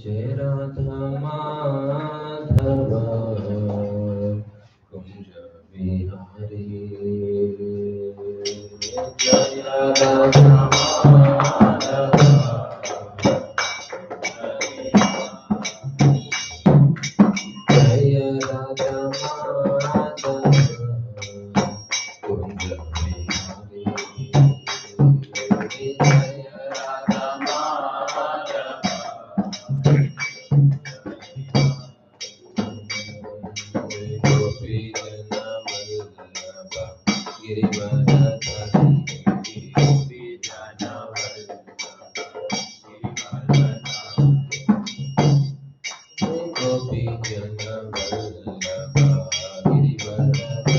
जय राधा माधव कुंज बिहारी जय राधा माधव जय राधा माधव कुंज बिहारी जय राधा माधव गोपी जन वल्लभ गिरिवरधारी गोपी जन वल्लभ गिरिवरधारी गोपी जन वल्लभ गिरिवरधारी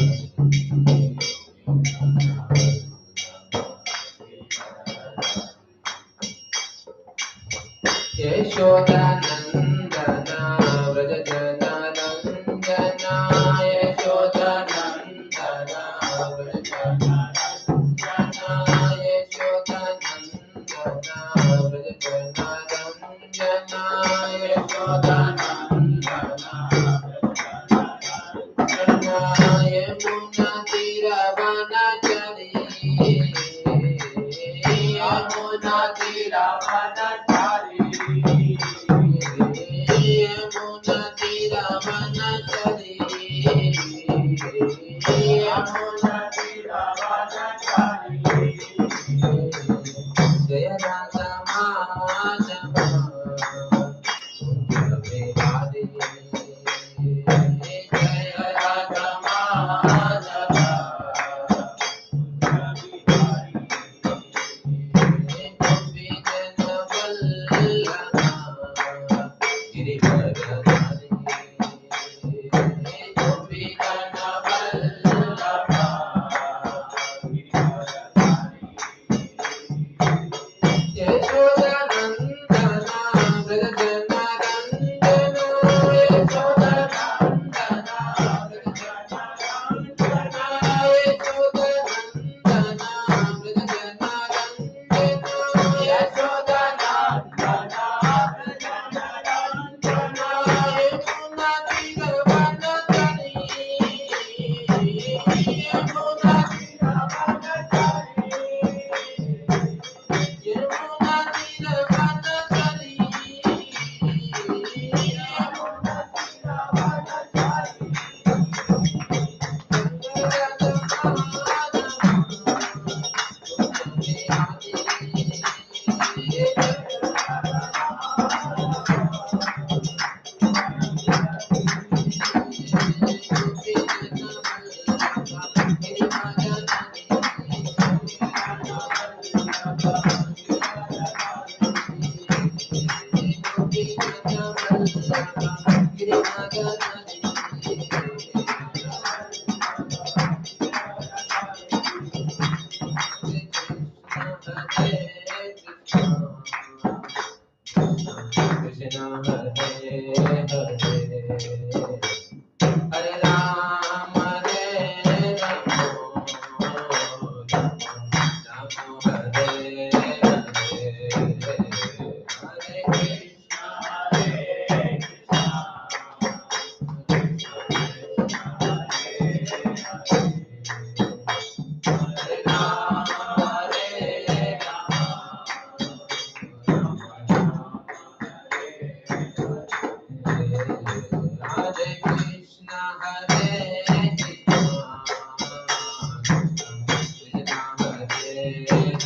यशोदानंदना व्रज जनानंदना यशोदानंदना व्रज जनानंदना यशोदानंदना व्रज जनानंदना यशोदानंदना यमुना तीरवनचरी यमुना तीरवनचरी यमुना तीरवनचरी यमुना तीरवनचरी जय राधा माधव कुंज बिहारी जय राधा माधव गोपी जन वल्लभ गिरिवरधारी गोपी जन Vallabh यशोदानंदना Vraj जनानंदना यशोदानंदना Vraj जनानंदना यशोदानंदना Vraj जनानंदना यशोदानंदना Vraj जनानंदना Yamuna तीरवनचरी Yamuna तीरवनचरी Yamuna तीरवनचरी Yamuna Krishna Hare Hare Hare Ram Hare Ram Ram Hare Hare Hare Krishna Hare Krishna Hare Ram Hare Ram Hare Krishna Hare Krishna Krishna Hare Hare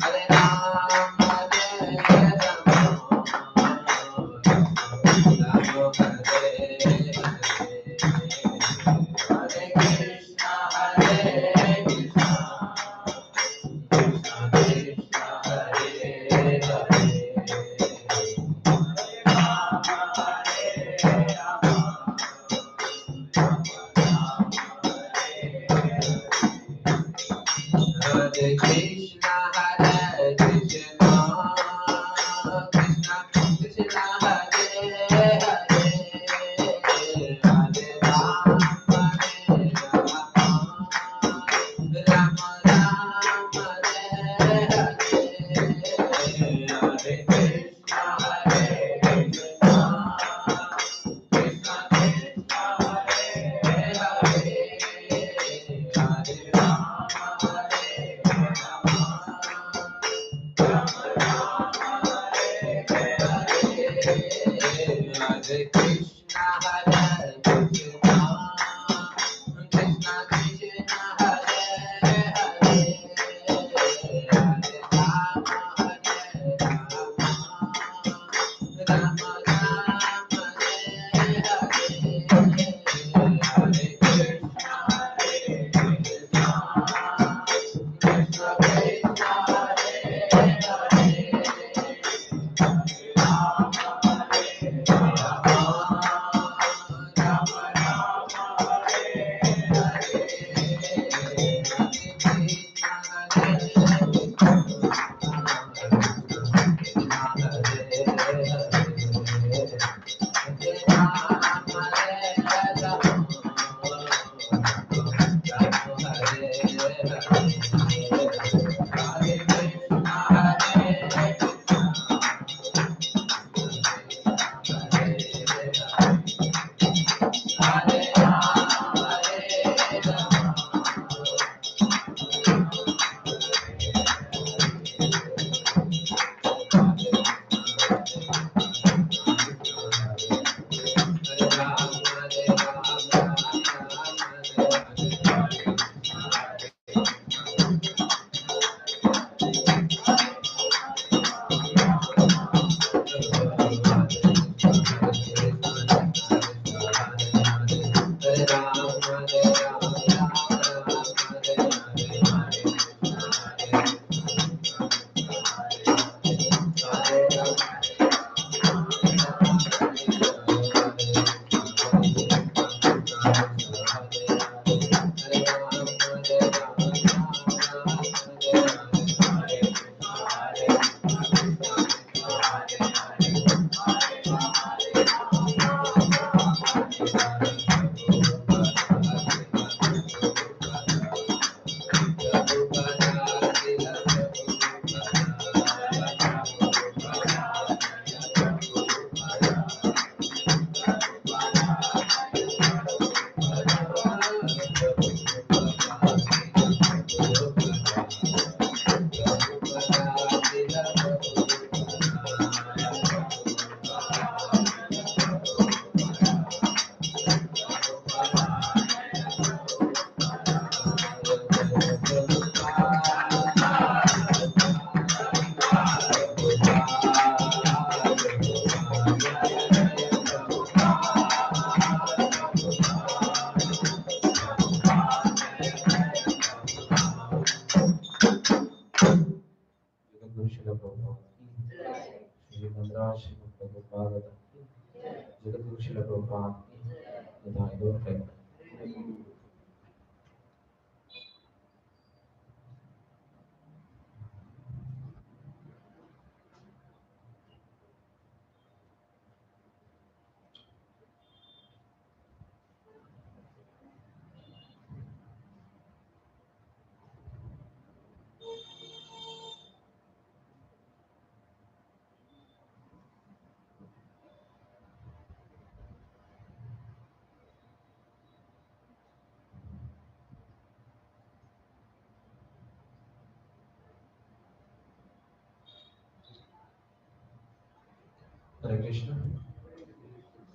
Hare Ram Hare Ram Ram Hare Hare Hare Krishna Hare Krishna Krishna Krishna Hare Hare Hare Krishna Hare Krishna Krishna Krishna Hare Hare Hare Ram Hare Ram Ram Ram Hare Hare Hare Krishna Srila Prabhupada ki, Sri Mandra Srila Prabhupada ki, Jagadguru Srila Prabhupada ki, Nithai Gaur Prem. Hare Krishna.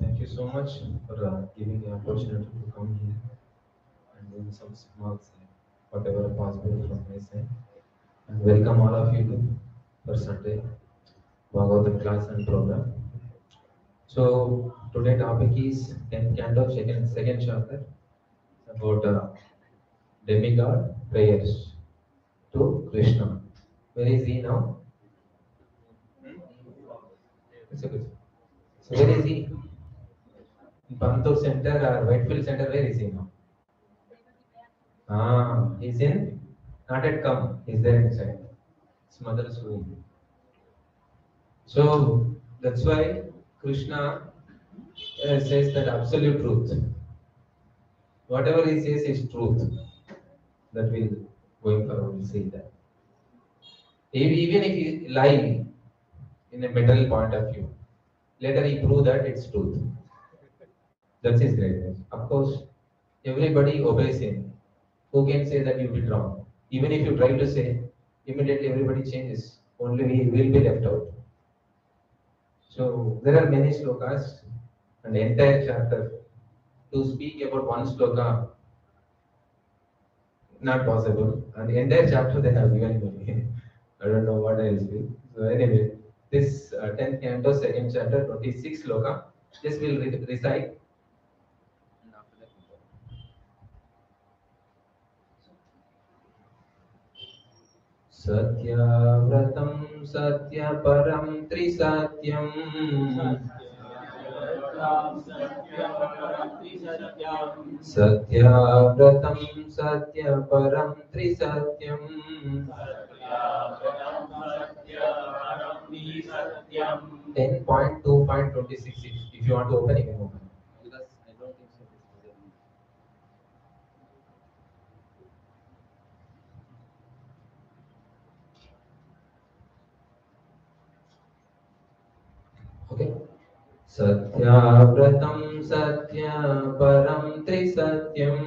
Thank you so much for giving the opportunity to come here and doing some small side, whatever possible from my side. And welcome all of you to for Sunday Bhagavatam class and program. So today topic is 10th canto, second chapter about demigod prayers to Krishna. Where is he now? It's okay. So where is he? In Panathur Center or Whitefield Center, where is he now? He's in, not yet come, he's there inside. His mother's room. So that's why Krishna says that absolute truth. Whatever he says is truth. That will going forward will see that. Even if he lie in a material point of view, later he prove that it's truth. That's his greatness. Of course, everybody obeys him. Who can say that you did wrong? Even if you try to say, immediately everybody changes. Only we will be left out. So there are many slokas, an entire chapter to speak about one sloka not possible. And the entire chapter they have given me. I don't know what else will. So anyway, this 10th canto, second chapter, 26 sloka. Just will recite. And after that, we go. Satyavrtam satyaparam trisatyam. Satyavrtam satyaparam trisatyam. 10.2.26. If you want to open, you can open. Because I don't think so. Okay. Satyavrtam satyaparam trisatyam.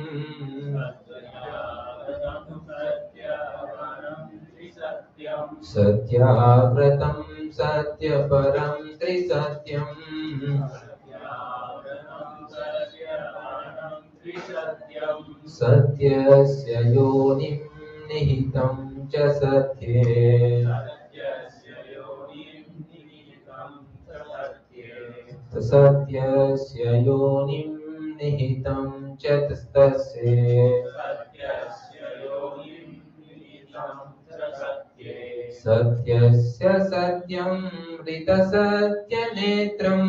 Satyavrtam satyaparam trisatyam. Satyasya yonim nihitam cha satye. Satyasya yonim nihitam cha tastasye. Satyasya satyam rita satya netram.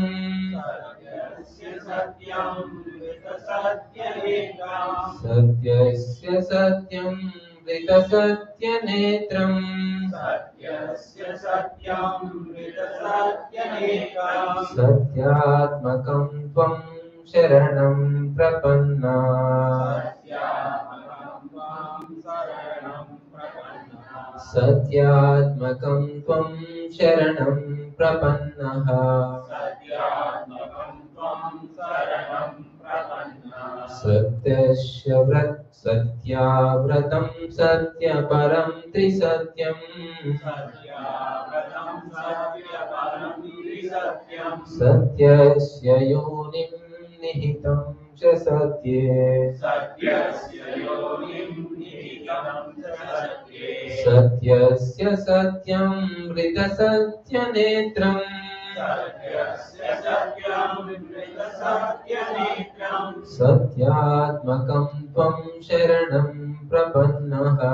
Satyasya satyam rita satya netram. Satyatmakam tvam sharanam prapanna. Satyatmakam tvam sharanam prapannaha. Satyavratam satyaparam trisatyam. Satyasya yonim nihitam cha satye. Satyasya satyam rita satya netram. Satyatmakam tvam sharanam prapannaha.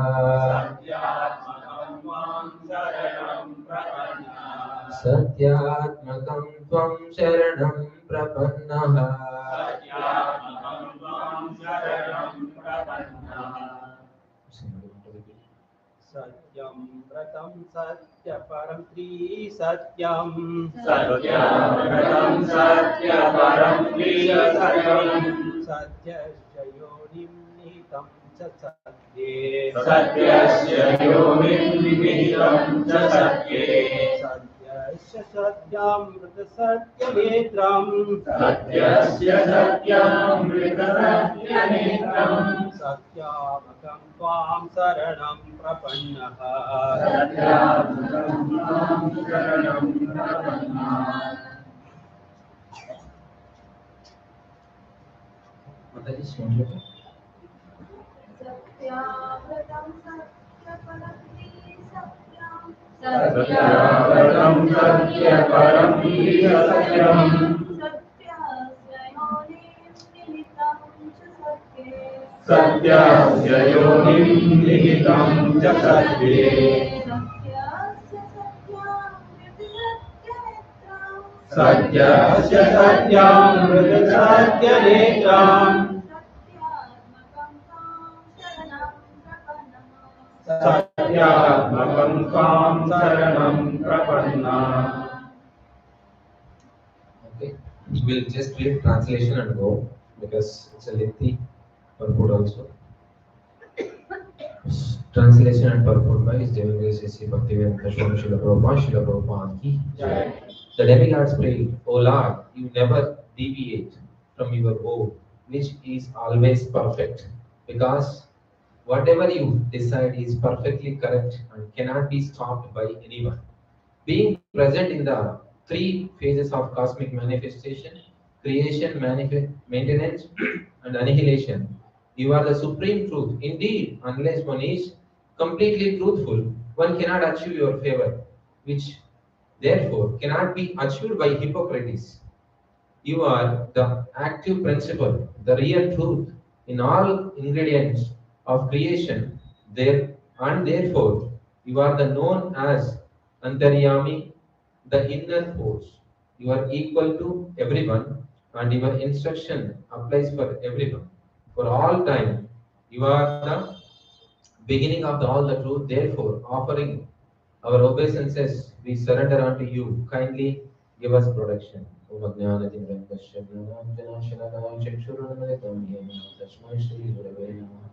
Satyatmakam tvam sharanam prapannaha. Satyam vratam satyaparam trisatyam. Satyavrtam satyaparam trisatyam. Satyasya yonim nihitam cha satye. Satyasya yonim nihitam cha satye. Satyasya satyam vrata satya netram. Satyasya satyamrita satyanetram. Satyamakam tvam saranam prapannaha. Satyamrtam sharanam prapanna. Mataji, Swagatam. Satyavrtam satyaparam trisatyam. Satyavrtam satyaparam trisatyam. Satyasya yonim nihitam cha satye. Satyasya yonim nihitam cha satye. Satyasya satyamrita satyanetram. Satyatmakam tvam saranam prapanna. Okay. We'll just read translation and go because it's a lengthy purport also. Translation and purport by His Divine Grace A.C. Bhaktivedanta Swami Srila Prabhupada, Srila Prabhupada ki jai. The demigods prayed, O Lord, you never deviate from your vow, which is always perfect, because whatever you decide is perfectly correct and cannot be stopped by anyone. Being present in the three phases of cosmic manifestation, creation, maintenance, and annihilation, You are the supreme truth. Indeed, unless one is completely truthful, one cannot achieve your favor, which therefore cannot be achieved by hypocrites. You are the active principle, the real truth in all ingredients of creation. There and therefore you are the known as Antaryami, the inner force. You are equal to everyone, and your instruction applies for everyone. For all time, you are the beginning of all the truth. Therefore, offering our obeisances, we surrender unto you. Kindly give us protection. Om Ajnanatim Rakshya Gnananjana Shalakaya Chakshurunamritam Yena Tasmai Shri Gurave Namah.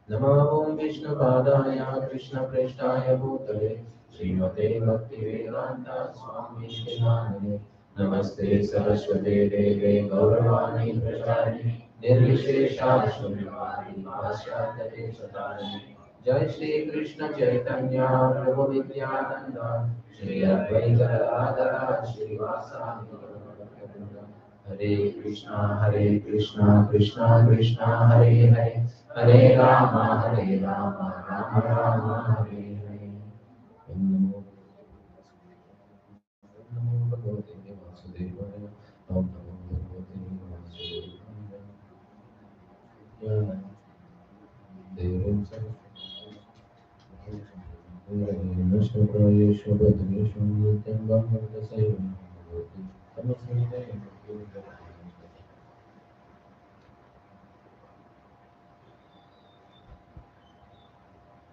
Namah Om Vishnu Padaya Krishna Preshtaya Bhutale Srimate Bhakti Vedanta Swami Shinanane Namaste Saraswate Deve Gauravani Prachari Nirvishesha Shunyavadi Paschatare Satarani Jai Shri Krishna Chaitanya Prabhu Nityananda Shri Advaita Radha Shri Vasani Hare Krishna Krishna Krishna Hare Hare Hare Rama Rama Rama Hare Hare Om Namo Bhagavate Vasudevaya Om Namo Bhagavate Vasudevaya Devam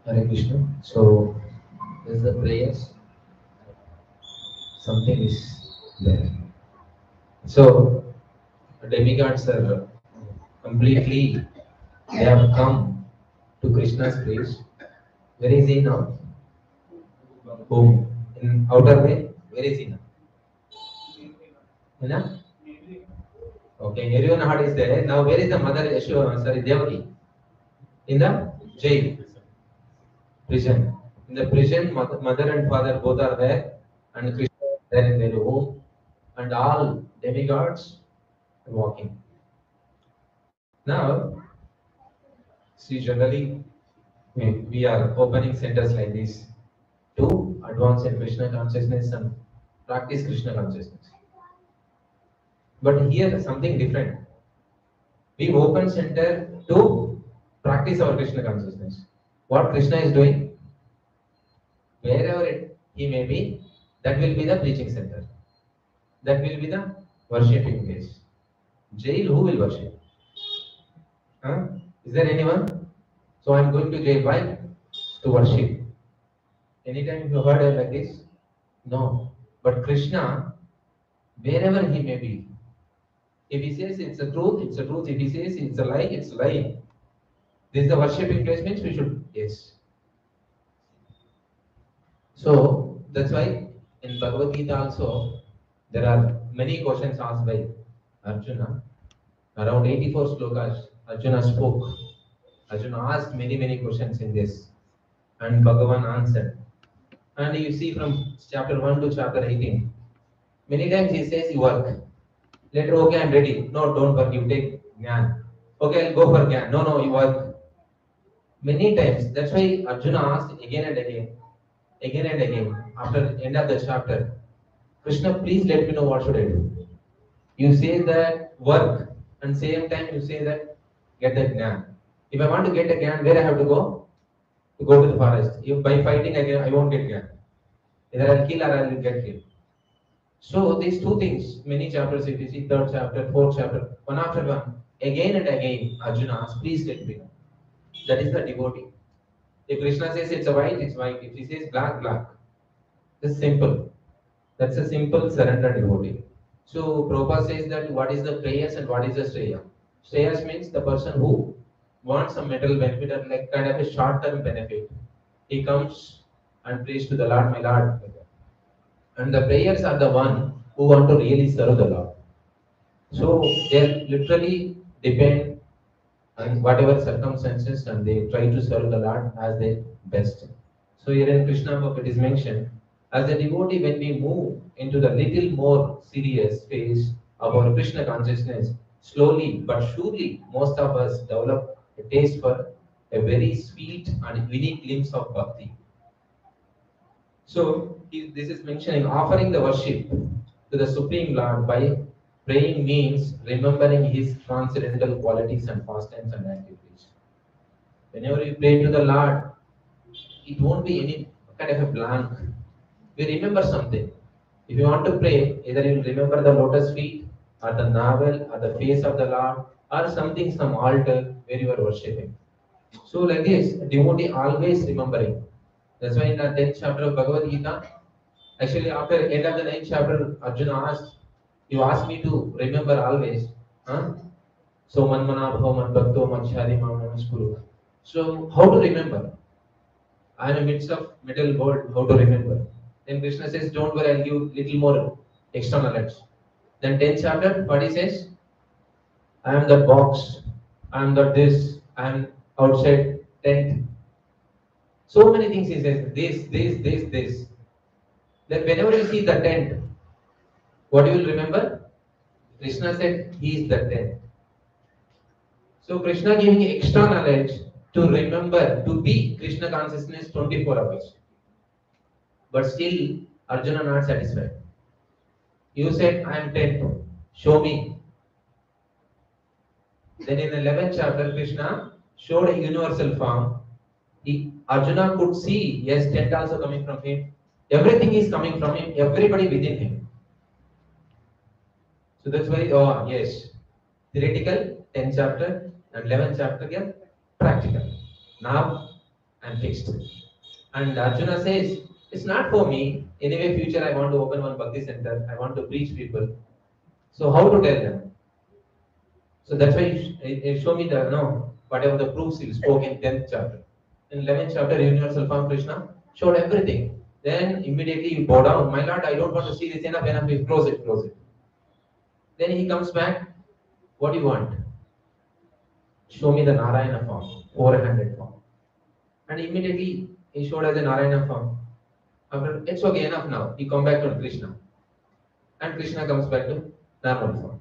Hare Krishna. So, this is the prayers. Something is there. So, the demigods are completely, they have come to Krishna's place. Where is he now? Home. In outer way, where is he now? Hina? Okay, everyone heart is there. Now, where is the mother Yeshua, sorry, Devaki? In the jail, prison. In the prison, mother and father both are there, and Krishna is there in their home, and all demigods are walking. Now, see, generally, we are opening centers like this to advance in Krishna consciousness and practice Krishna consciousness. But here, something different. We open center to practice our Krishna consciousness. What Krishna is doing, wherever he may be, that will be the preaching center. That will be the worshipping place. Jail, who will worship? Huh? Is there anyone? So I am going to jail. Why? To worship. Anytime you heard like this? No. But Krishna, wherever he may be, if he says it's a truth, it's a truth. If he says it's a lie, it's a lie. This is the worshipping place, means we should, yes. So that's why in Bhagavad Gita also there are many questions asked by Arjuna. Around 84 slokas Arjuna spoke. Arjuna asked many questions in this, and Bhagavan answered. And you see from chapter 1 to chapter 18, many times he says you work. Later, okay, I'm ready. No, don't work, you take Gyan. Okay, I'll go for Gyan. No, you work. Many times. That's why Arjuna asked again and again, after end of the chapter, Krishna, please let me know what should I do. You say that work, and same time you say that get the Gyan. If I want to get a Gyan, where I have to go? To go to the forest. If by fighting again, I won't get Gyan. Either I'll kill or I'll get killed. So these two things, many chapters, if you see third chapter, fourth chapter, one after one, again and again, Arjuna asks, please let me know. That is the devotee. If Krishna says it's a white, it's white. If he says black, black. It's simple. That's a simple surrender devotee. So Prabhupada says that what is the prayers and what is the Shreya? Shreyas means the person who wants some material benefit or like kind of a short-term benefit. He comes and prays to the Lord, my Lord. And the prayers are the one who want to really serve the Lord. So they literally depend on whatever circumstances and they try to serve the Lord as their best. So here in Krishna book it is mentioned, as a devotee when we move into the little more serious phase of our Krishna consciousness, slowly but surely most of us develop a taste for a very sweet and unique glimpse of bhakti. So this is mentioning offering the worship to the Supreme Lord by praying means remembering His transcendental qualities and pastimes and activities. Whenever you pray to the Lord, it won't be any kind of a blank. We remember something. If you want to pray, either you will remember the lotus feet, or the navel, or the face of the Lord, or something, some altar where you are worshipping. So like this, devotee always remembering. That's why in the 10th chapter of Bhagavad Gita, actually after end of the 9th chapter, Arjuna asked, you asked me to remember always. Huh? So manmana bhava manbhakto manchari mamaskuru. So how to remember? I am in the midst of middle world, how to remember? Then Krishna says, don't worry, I'll give little more extra knowledge. Then 10th chapter, what he says? I am that box, I am that this, I am outside tent. So many things he says, this. Then whenever you see the tent, what you will remember? Krishna said, he is the tent. So Krishna giving extra knowledge to remember, to be Krishna consciousness 24 hours. But still, Arjuna not satisfied. You said, I am tent, show me. Then in the 11th chapter, Krishna showed a universal form. Arjuna could see, yes, tent also coming from him. Everything is coming from him, everybody within him. So that's why, oh yes, theoretical, 10th chapter and 11th chapter, yeah, practical. Now I'm fixed. And Arjuna says, it's not for me. Anyway, future I want to open one bhakti center. I want to preach people. So how to tell them? So that's why you show me the whatever the proofs he spoke in 10th chapter. In 11th chapter, universal form Krishna showed everything. Then immediately you bow down. My Lord, I don't want to see this enough. You close it. Then he comes back. What do you want? Show me the Narayana form, 400 form. And immediately he showed us the Narayana form. After, it's okay, enough now. He come back to Krishna. And Krishna comes back to normal form.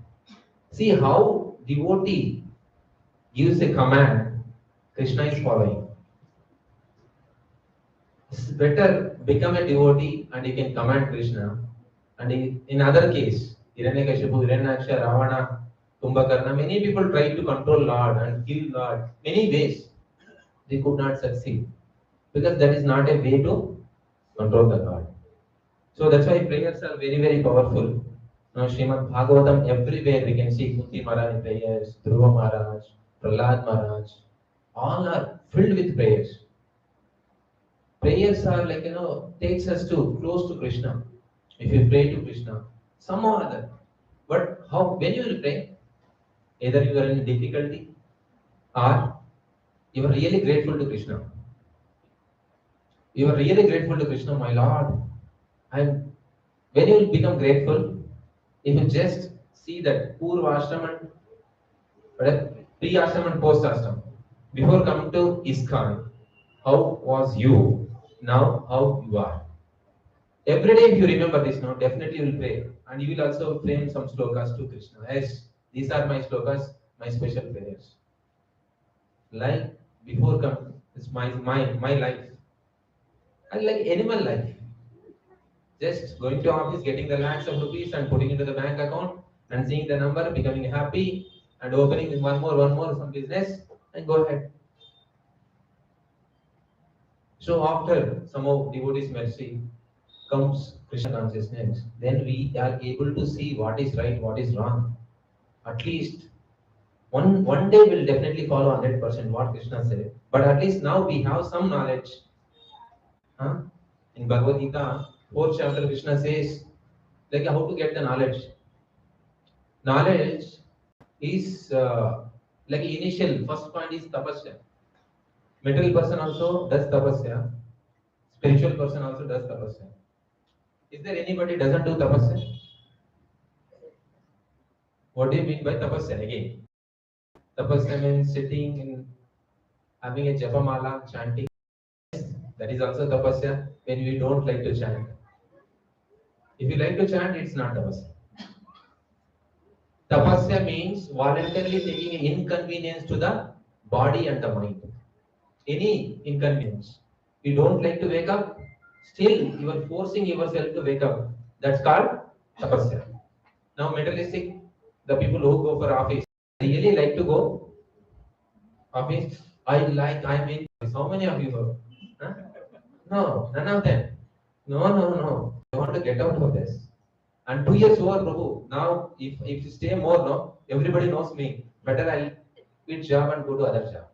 See how devotee gives a command, Krishna is following. It's better become a devotee and you can command Krishna. And in other case, Hiranyakashipu, Hiranyaksha, Ravana, Kumbhakarna, many people try to control Lord and kill Lord. Many ways. They could not succeed. Because that is not a way to control the Lord. So that's why prayers are very, very powerful. Now, Srimad Bhagavatam, everywhere we can see Kunti Maharani prayers, Dhruva Maharaj, Prahlad Maharaj, all are filled with prayers. Prayers are like, takes us to close to Krishna. If you pray to Krishna, some or other. But how, when you will pray, either you are in difficulty or you are really grateful to Krishna. You are really grateful to Krishna, my Lord. And when you will become grateful, if you just see that Purva Ashram and pre-ashram and post-ashram, before coming to ISKCON, how was you? Now, how you are. Every day, if you remember this now, definitely you will pray. And you will also frame some slokas to Krishna. Yes, these are my slokas, my special prayers. Like before come, it's my life. And like animal life. Just going to office, getting the lakhs of rupees and putting into the bank account and seeing the number, becoming happy and opening one more some business and go ahead. So after some of devotees' mercy comes Krishna consciousness, then we are able to see what is right, what is wrong. At least one day we'll definitely follow 100% what Krishna said. But at least now we have some knowledge. Huh? In Bhagavad Gita, 4th chapter, Krishna says, like how to get the knowledge. Knowledge is like initial, first point is tapasya. Material person also does tapasya. Spiritual person also does tapasya. Is there anybody doesn't do tapasya? What do you mean by tapasya again? Tapasya means sitting and having a japamala, chanting. That is also tapasya when we don't like to chant. If you like to chant, it's not tapasya. Tapasya means voluntarily taking an inconvenience to the body and the mind. Any inconvenience. You don't like to wake up, still you are forcing yourself to wake up. That's called tapasya. Now materialistic, the people who go for office, really like to go office. I'm in office. How many of you go? Huh? No, none of them. No. I want to get out of this. And 2 years over, Prabhu. Now, if you stay more, no, everybody knows me. Better I'll quit job and go to other job.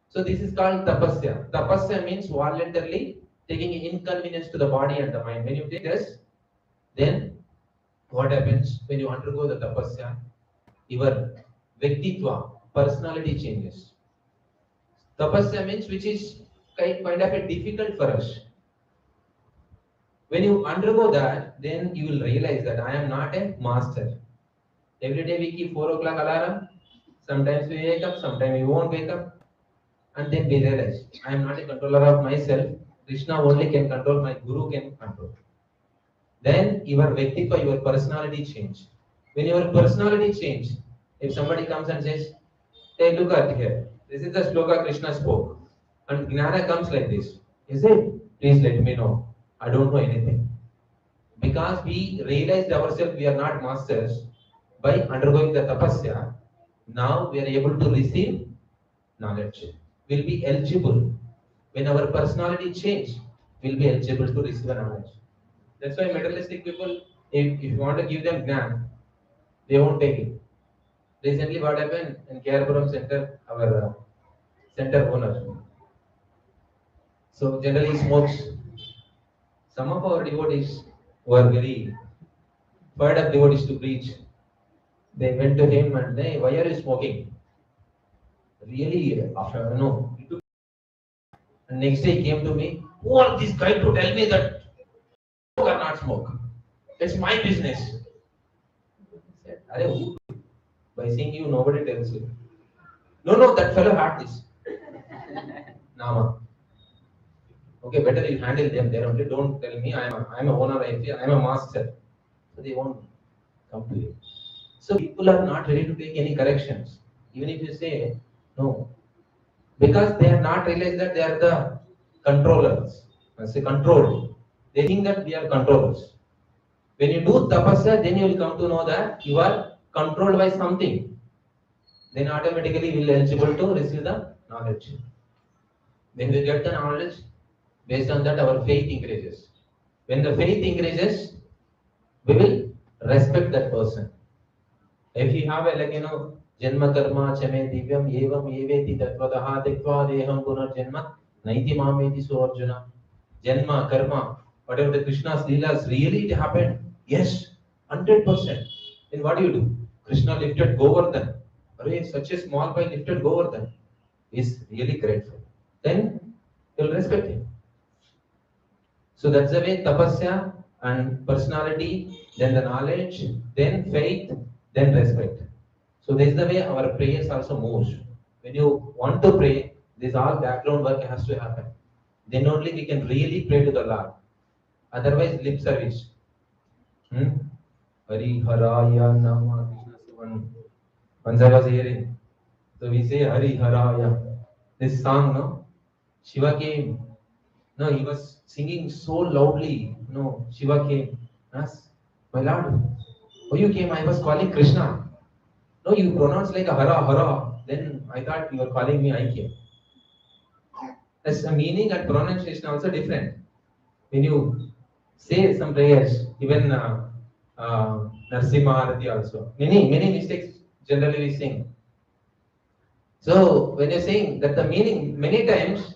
So this is called tapasya. Tapasya means voluntarily taking inconvenience to the body and the mind. When you take this, then what happens when you undergo the tapasya? Your vyaktitva, personality changes. Tapasya means which is kind of a difficult for us. When you undergo that, then you will realize that I am not a master. Every day we keep 4 o'clock alarm. Sometimes we wake up, sometimes we won't wake up. And then we realize I am not a controller of myself. Krishna only can control, my guru can control. Then your vyaktitva, your personality change. When your personality change, if somebody comes and says, hey, look at here, this is the sloka Krishna spoke. And Gnana comes like this. Is it? Please let me know. I don't know anything. Because we realized ourselves we are not masters, by undergoing the tapasya, now we are able to receive knowledge. We'll be eligible. When our personality change, we'll be eligible to receive the knowledge. That's why materialistic people, if you want to give them gnan, they won't take it. Recently, what happened in Kerpuram Center, our center owner. So generally smokes. Some of our devotees were very fired up devotees to preach. They went to him and they, why are you smoking? Really, after no. And next day he came to me, who are this guy to tell me that smoke or not smoke? It's my business. I said, Are who? By seeing you, nobody tells you. No, that fellow had this. Nama. Okay, better you handle them there only. Don't tell me I'm a owner, I'm a master. So they won't come to you. So people are not ready to take any corrections. Even if you say no. Because they have not realized that they are the controllers. I say control. They think that we are controllers. When you do tapasya, then you will come to know that you are controlled by something. Then automatically we will eligible to receive the knowledge. When we get the knowledge, based on that our faith increases. When the faith increases, we will respect that person. If you have a Janma karma chame divyam evam eveti tatvadaha tikva deham punar janma naiti mameti so Arjuna. Janma karma, whatever the Krishna's leelas really it happened. Yes, 100%. Then what do? Krishna lifted Govardhan. Array, such a small boy lifted Govardhan. Is really grateful. Then you'll respect him. So that's the way tapasya and personality, then the knowledge, then faith, then respect. So this is the way our prayers also moves. When you want to pray, this all background work has to happen. Then only we can really pray to the Lord. Otherwise, lip service. Hari Haraya Nama Krishna. Once I was hearing, so we say Hari Haraya. This song, no? Shiva came. No, he was singing so loudly. No, Shiva came. Asked, my Lord, oh, you came. I was calling Krishna. No, you pronounce like a hara, hara. Then I thought you were calling me, I came. That's the meaning and pronunciation also different. When you say some prayers, even Narsimha Arati also. Many mistakes generally we sing. So when you sing, that the meaning, many times,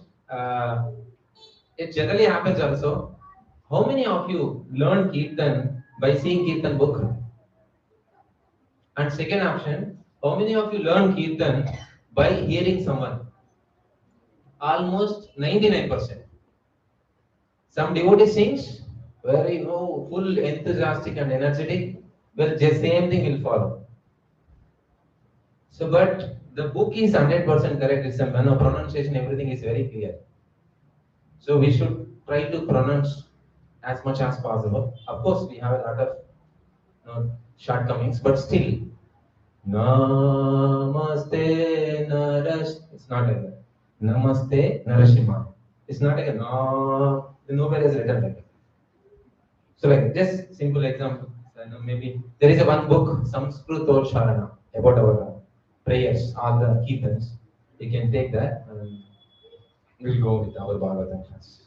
it generally happens also. How many of you learn Kirtan by seeing Kirtan book? And second option, how many of you learn Kirtan by hearing someone? Almost 99%. Some devotee sings, very full enthusiastic and energetic. Well, just same thing will follow. So, but the book is 100% correct. It's a pronunciation, everything is very clear. So we should try to pronounce as much as possible. Of course, we have a lot of shortcomings, but still, Namaste Narash. It's not like that. Namaste Narashima. It's not like a no. Nowhere is written like that. So like just simple example. So, maybe there is a one book, Sanskrit or Sharana, about our prayers, all the heathens. You can take that and we'll go with our Bhagavatam class.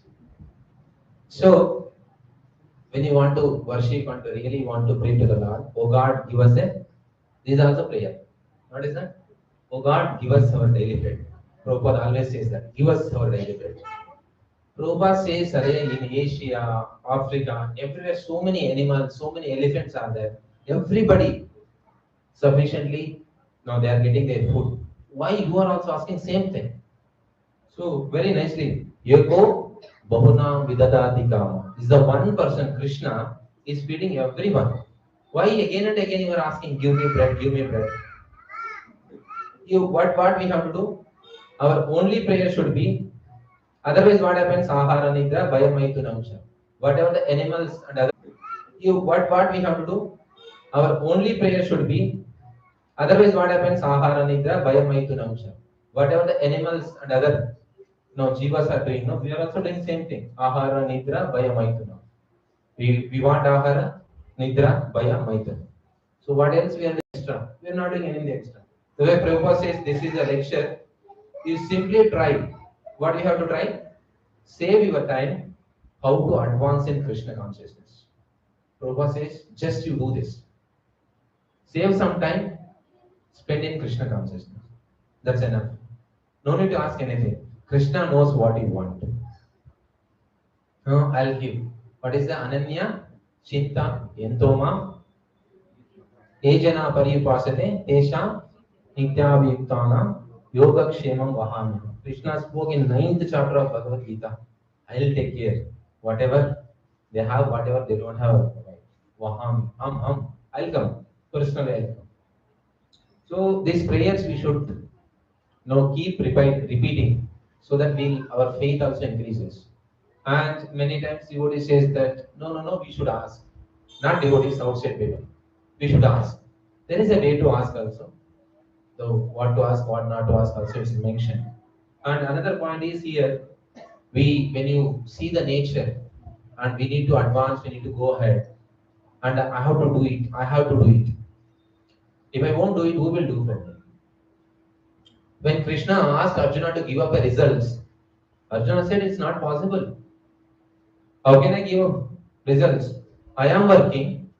So when you want to worship and really want to pray to the Lord, oh God, give us a. This is also prayer. What is that? Oh God, give us our daily bread. Prabhupada always says that. Give us our daily bread. Prabhupada says, in Asia, Africa, everywhere, so many animals, so many elephants are there. Everybody sufficiently, now they are getting their food. Why you are also asking same thing? So very nicely, Yoko Bahuna Vidadati Kama. This is the one person, Krishna, is feeding everyone. Why again and again you are asking, give me bread, give me bread? What we have to do? Our only prayer should be. Otherwise, what happens? Ahara nidra bhayamaitunamsha. Whatever the animals and other. What we have to do? Our only prayer should be. Otherwise, what happens? Ahara nidra bhayamaitunamsha. Whatever the animals and other jivas are doing, we are also doing same thing. Ahara nidra bhayamaitunam. We want ahara nidra bhayamaitunam. So what else we are doing extra? We are not doing anything extra. The way Prabhupada says this is a lecture, you simply try. What you have to try? Save your time. How to advance in Krishna consciousness. Prabhupada says, just you do this. Save some time, spend in Krishna consciousness. That's enough. No need to ask anything. Krishna knows what you want. No, I'll give. What is the Ananya? Chinta, Yentoma, Ejana Paripasate, Tesha, Nityabhyuktana, Yoga Kshemam Vahami. Krishna spoke in 9th chapter of Bhagavad Gita. I'll take care. Whatever they have, whatever they don't have. Vahami. I'll come. Personally, I'll come. So these prayers we should keep repeating so that our faith also increases. And many times devotee says that no, we should ask. Not devotees, outside people. We should ask. There is a way to ask also. So what to ask, what not to ask also is mentioned. And another point is here, when you see the nature and we need to advance, we need to go ahead. And I have to do it. I have to do it. If I won't do it, who will do for me? When Krishna asked Arjuna to give up the results, Arjuna said it's not possible. How can I give up results? I am working.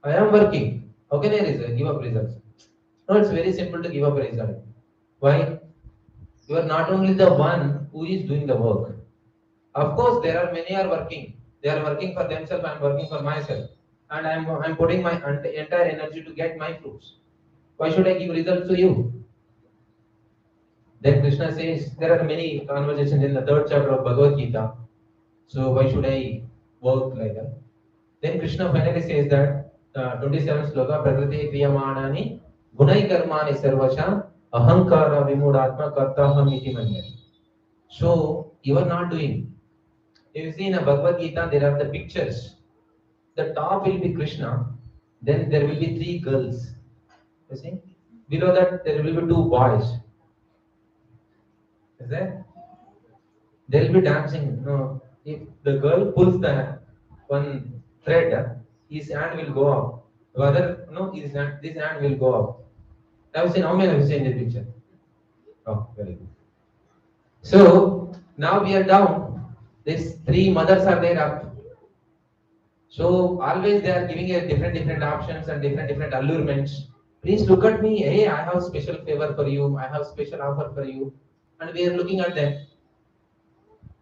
How can I give up results? No, it's very simple to give up a result. Why? You are not only the one who is doing the work. Of course, there are many are working. They are working for themselves. I am working for myself, and I'm putting my entire energy to get my fruits. Why should I give results to you? Then Krishna says there are many conversations in the 3rd chapter of Bhagavad Gita. So why should I work like that? Then Krishna finally says that 27th sloka prakriti kriyamanani gunai karmani sarvasha ahankara vimudatma kartaham iti manyati. So you are not doing. If you see in a Bhagavad Gita, there are the pictures. The top will be Krishna, then there will be 3 girls. You see? Below that there will be 2 boys. Is that? They'll be dancing. No, if the girl pulls the one thread, his hand will go up. Whether this hand will go up. Have you seen? How many have you seen the picture? Oh, very good. So now we are down. These 3 mothers are there up. So always they are giving a different options and different allurements. Please look at me. Hey, I have special favor for you. I have special offer for you. And we are looking at them.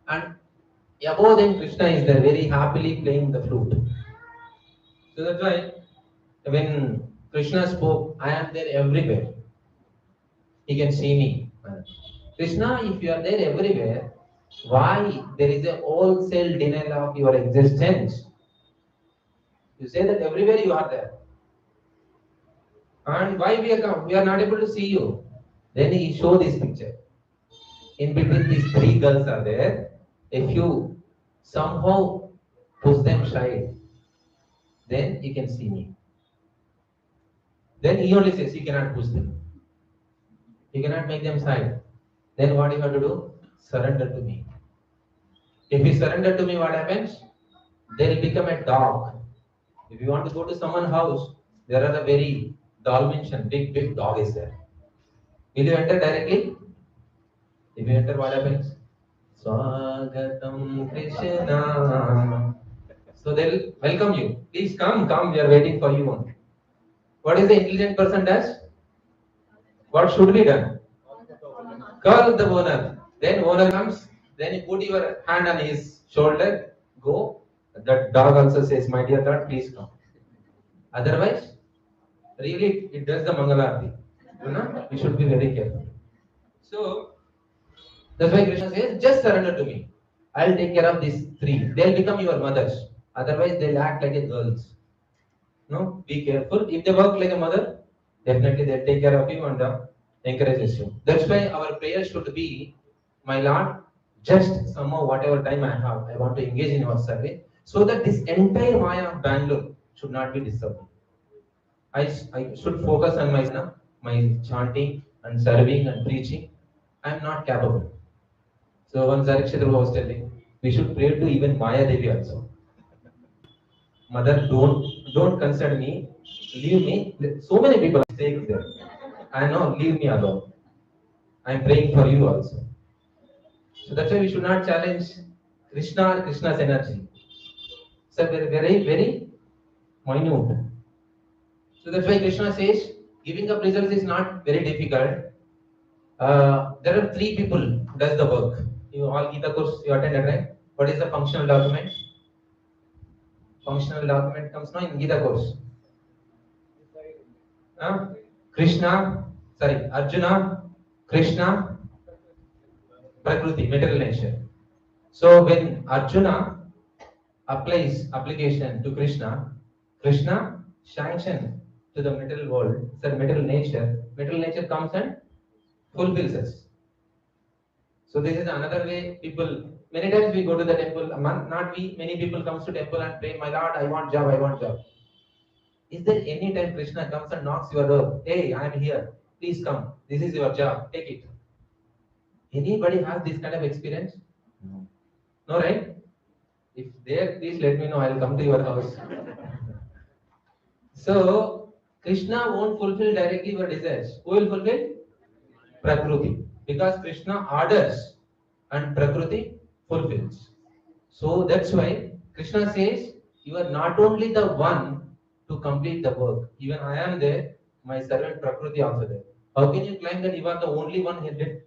And above them, Krishna is there, very happily playing the flute. So that's why when Krishna spoke, I am there everywhere. He can see me. Krishna, if you are there everywhere, why there is a wholesale denial of your existence? You say that everywhere you are there. And why we are not able to see you? Then he show this picture. In between these 3 girls are there. If you somehow push them aside, then you can see me. Then he only says he cannot push them. He cannot make them side. Then what you have to do? Surrender to me. If you surrender to me, what happens? They'll become a dog. If you want to go to someone's house, there are a very Dalmatian, big dog is there. Will you enter directly? If you enter, what happens? Swagatam Krishna. So they'll welcome you. Please come, we are waiting for you. What is the intelligent person does? What should be done? Call the owner. Then owner comes, then you put your hand on his shoulder, go. That dog also says, my dear God, please come. Otherwise, really it does the Mangalarti. You know, we should be very careful. So that's why Krishna says, just surrender to me. I'll take care of these three. They'll become your mothers. Otherwise, they'll act like a girls. No, be careful. If they work like a mother, definitely they'll take care of you and encourages you. That's why our prayer should be, my Lord, just somehow whatever time I have, I want to engage in your service, so that this entire Maya of Bangalore should not be disturbed. I should focus on my chanting and serving and preaching. I am not capable. So once Zarikshadru was telling, we should pray to even Maya Devi also. Mother, don't consider me, leave me. So many people are saying there. I know, leave me alone. I am praying for you also. So that's why we should not challenge Krishna or Krishna's energy. So very, very minute. So that's why Krishna says, giving up results is not very difficult. There are three people who does the work. You all Gita course you attended, right? What is the functional document? Functional document comes now in Gita course. Arjuna, Krishna, Prakriti, material nature. So when Arjuna applies application to Krishna, Krishna sanction to the material world, material nature comes and fulfills us. So this is another way people, many times we go to the temple, not we, many people comes to temple and pray, my Lord, I want job. Is there any time Krishna comes and knocks your door? Hey, I am here. Please come. This is your job. Take it. Anybody has this kind of experience? No. No, right? If there, please let me know. I will come to your house. So, Krishna won't fulfill directly your desires. Who will fulfill? Prakriti. Because Krishna orders and Prakriti fulfills. So, that's why Krishna says, you are not only the one to complete the work. Even I am there, my servant Prakriti also there. How can you claim that you are the only one who did?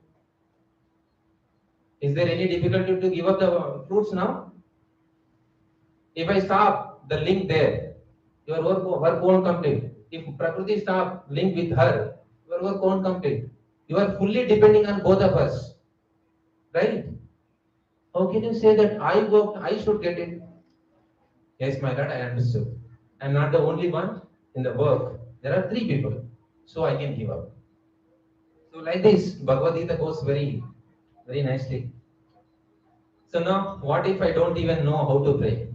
Is there any difficulty to give up the fruits now? If I stop the link there, your work won't complete. If Prakriti stop link with her, your work won't complete. You are fully depending on both of us. Right? How can you say that I worked, I should get it? Yes, my Lord, I understood. I am not the only one in the work. There are three people. So I can give up. So like this, Bhagavad Gita goes very, very nicely. So now, what if I don't even know how to pray?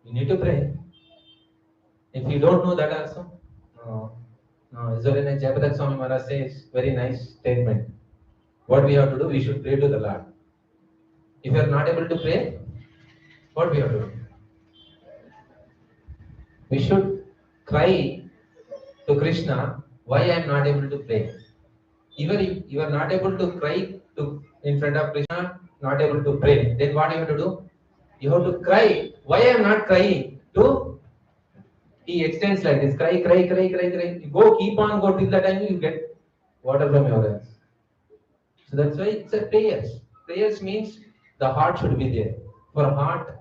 You need to pray. If you don't know that also, no. Isolina Jayapadak Swami Maharaj says, very nice statement. What we have to do, we should pray to the Lord. If you are not able to pray, what we have to do? We should cry to Krishna, why I am not able to pray. Even if you are not able to cry in front of Krishna, not able to pray, then what you have to do? You have to cry. Why I am not crying? He extends like this, cry. You keep on, go till the time you get water from your eyes. So that's why it's a prayers. Prayers means the heart should be there. For heart,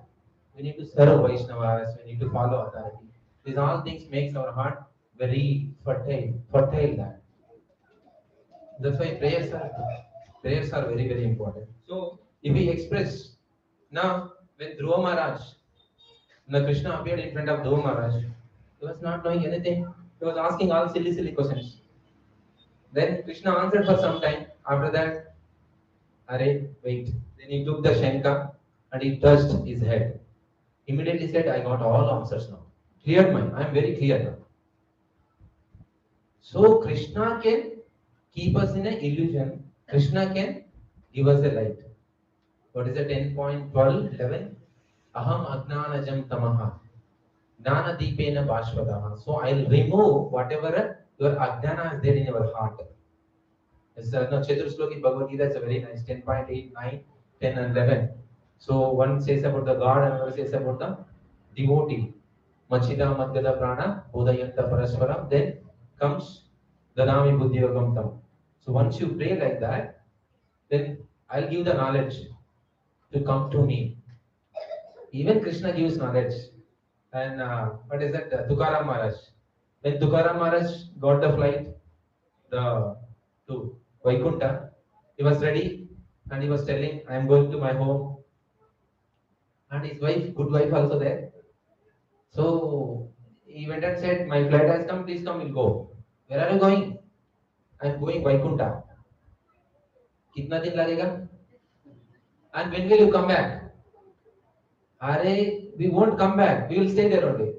we need to serve Vaishnavas, we need to follow authority. These all things makes our heart very fertile land. That's why prayers are very, very important. So if we express now when Dhruva Maharaj, when Krishna appeared in front of Dhruva Maharaj, he was not knowing anything. He was asking all silly questions. Then Krishna answered for some time. After that, wait. Then he took the Shanka and he touched his head. Immediately said, I got all answers now. Cleared mind. I am very clear now. So Krishna can keep us in an illusion. Krishna can give us a light. What is the 10.12, 11? Aham agnanajam tamaha. Jnana deepena bhashvadaha. So I'll remove whatever your ajnana is there in your heart. It's no, Chaturshloki Bhagavad Gita is a very nice 10.8, 9, 10 and 11. So one says about the God, another says about the devotee. Machida Madhyada Prana, Bodhayanta Paraswaram. Then comes Dhanami Buddhiyogam Tam. So once you pray like that, then I'll give the knowledge to come to me. Even Krishna gives knowledge. And what is that? Tukaram Maharaj. When Tukaram Maharaj got the flight to Vaikunta, he was ready and he was telling, I am going to my home. And his wife, good wife also there. So he went and said, my flight has come, please come, we'll go. Where are you going? I am going Vaikunta. Kitna din lagega? And when will you come back? Are we won't come back. We will stay there only.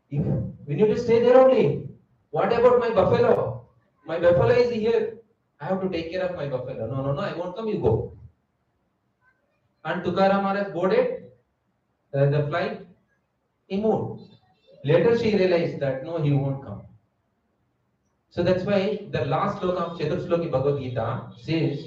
If we need to stay there only. What about my buffalo? My buffalo is here. I have to take care of my buffalo. No, no, no, I won't come, you go. And Tukaram Maharaj boarded the flight. He moved. Later she realized that no, he won't come. So that's why the last sloka of Chaturshloki Bhagavad Gita says,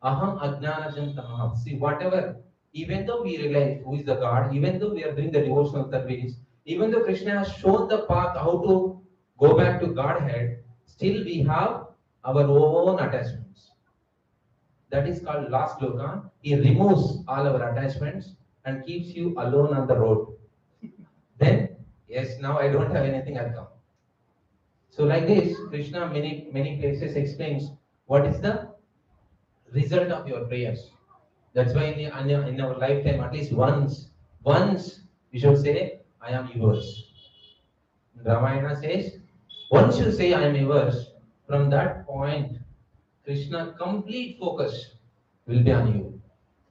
Aham Ajnanajam Tamaham. See, whatever, even though we realize who is the God, even though we are doing the devotional service, even though Krishna has shown the path how to go back to Godhead, still we have our own attachments. That is called last sloka. He removes all our attachments and keeps you alone on the road. Then, yes, now I don't have anything, I'll come. So like this, Krishna many places explains what is the result of your prayers. That's why in our lifetime, at least once we should say, I am yours. Ramayana says, once you say I am yours, from that point, Krishna complete focus will be on you.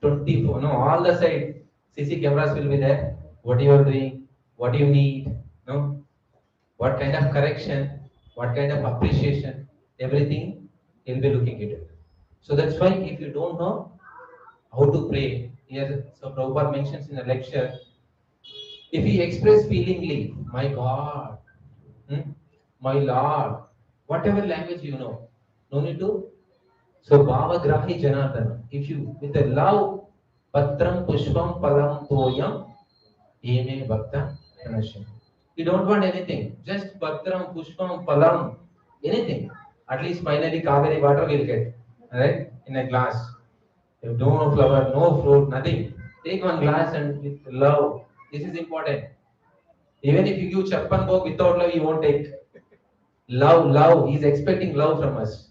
24, no, all the side, CC cameras will be there. What you are doing, what you need, no, what kind of correction, what kind of appreciation, everything he'll be looking at it. So that's why if you don't know how to pray, here, so Prabhupada mentions in a lecture, if he express feelingly, my God, my Lord, whatever language you know, no need to. So Bhavagrahi Janardana, if you with a love, Patram Pushpam Palam Toyam, Eme Bhakta Pranasham. You don't want anything, just Patram Pushpam Palam, anything. At least finally Kaveri water will get, right? In a glass. If no flower, no fruit, nothing. Take one glass and with love. This is important. Even if you give Chappan Bhog without love, he won't take. Love, love. He's expecting love from us.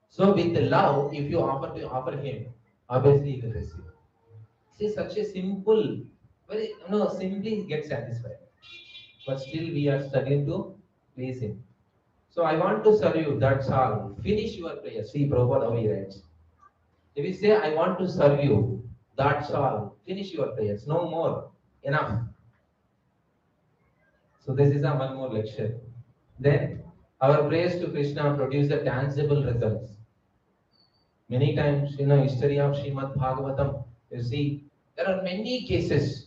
So with the love, if you offer him, obviously he will receive. See, such a simple, very simply get satisfied. But still we are struggling to please him. So I want to serve you, that's all. Finish your prayer. See Prabhupada how he writes. If you say, I want to serve you, that's all. Finish your prayers. No more. Enough. So this is a one more lecture. Then our prayers to Krishna produce the tangible results. Many times in the history of Srimad Bhagavatam, you see, there are many cases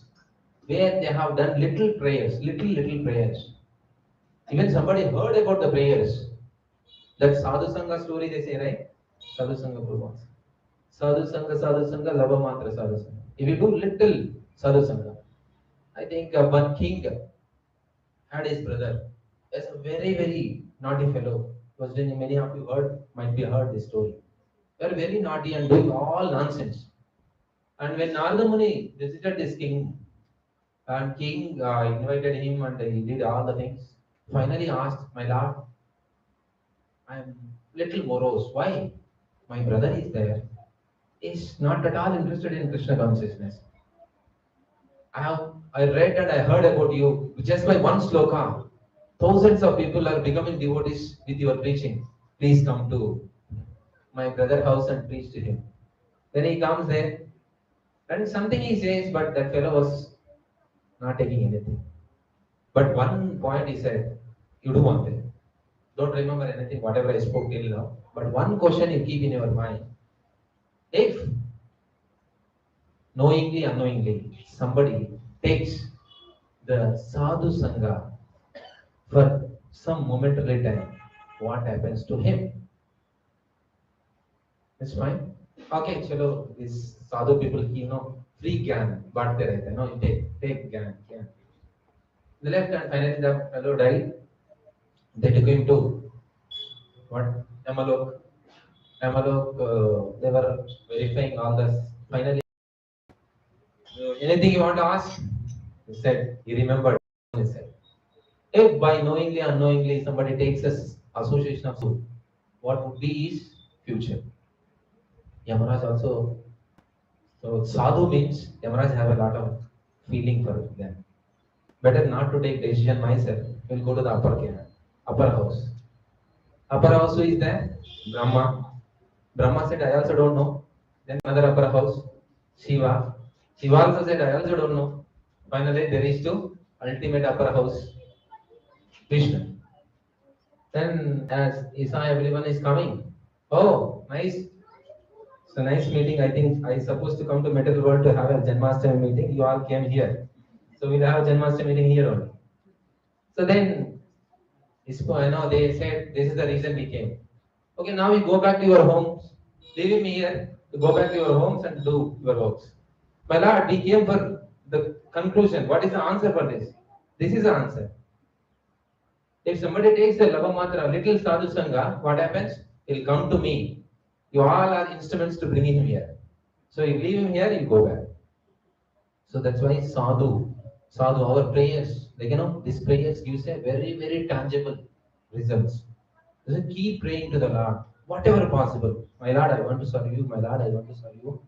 where they have done little prayers, little prayers. Even somebody heard about the prayers. That Sadhu Sangha story they say, right? Sadhu Sangha Purvas. Sadhu Sangha, Lava Matra Sadhu Sangha. If you do little Sadhu Sangha, I think one king had his brother. As a very naughty fellow. Was doing, many of you might be heard this story. They were very naughty and doing all nonsense. And when Narada Muni visited this king, and king invited him and he did all the things, finally asked, my lord, I am little morose. Why? My brother is there. Is not at all interested in Krishna consciousness. I read and I heard about you just by one sloka. Thousands of people are becoming devotees with your preaching. Please come to my brother's house and preach to him. Then he comes there and something he says, but that fellow was not taking anything. But one point he said, you do one thing. Don't remember anything, whatever I spoke till now. But one question you keep in your mind: if knowingly, unknowingly, somebody takes the sadhu sangha for some momentary time, what happens to him? It's fine. Okay, chalo, these sadhu people, free gyan, baante rehte hain, no, you take gyan. The left and finally the fellow died. They took him to what? Amalok, they were verifying all this. Finally, anything you want to ask? He said, he remembered. He said, if by knowingly, unknowingly somebody takes us association of soul, what would be his future? Yamaraj also, so sadhu means Yamaraj have a lot of feeling for them. Better not to take decision myself. We'll go to the upper house. Upper house who is there? Brahma. Brahma said, I also don't know. Then another upper house, Shiva. Shiva also said, I also don't know. Finally, there is to ultimate upper house, Krishna. Then as he saw everyone is coming, oh, nice. So nice meeting. I think I supposed to come to Metal World to have a Janmashtami meeting. You all came here. So we'll have a Janmashtami meeting here only. So then, they said, this is the reason we came. Okay, now you go back to your homes. Leave me here. You go back to your homes and do your works. My Lord, we came for the conclusion. What is the answer for this? This is the answer. If somebody takes a Lavamatra, little sadhu sangha, what happens? He'll come to me. You all are instruments to bring him here. So you leave him here, you go back. So that's why sadhu, our prayers, these prayers gives a very, very tangible results. So keep praying to the Lord, whatever possible. My Lord, I want to serve you. My Lord, I want to serve you.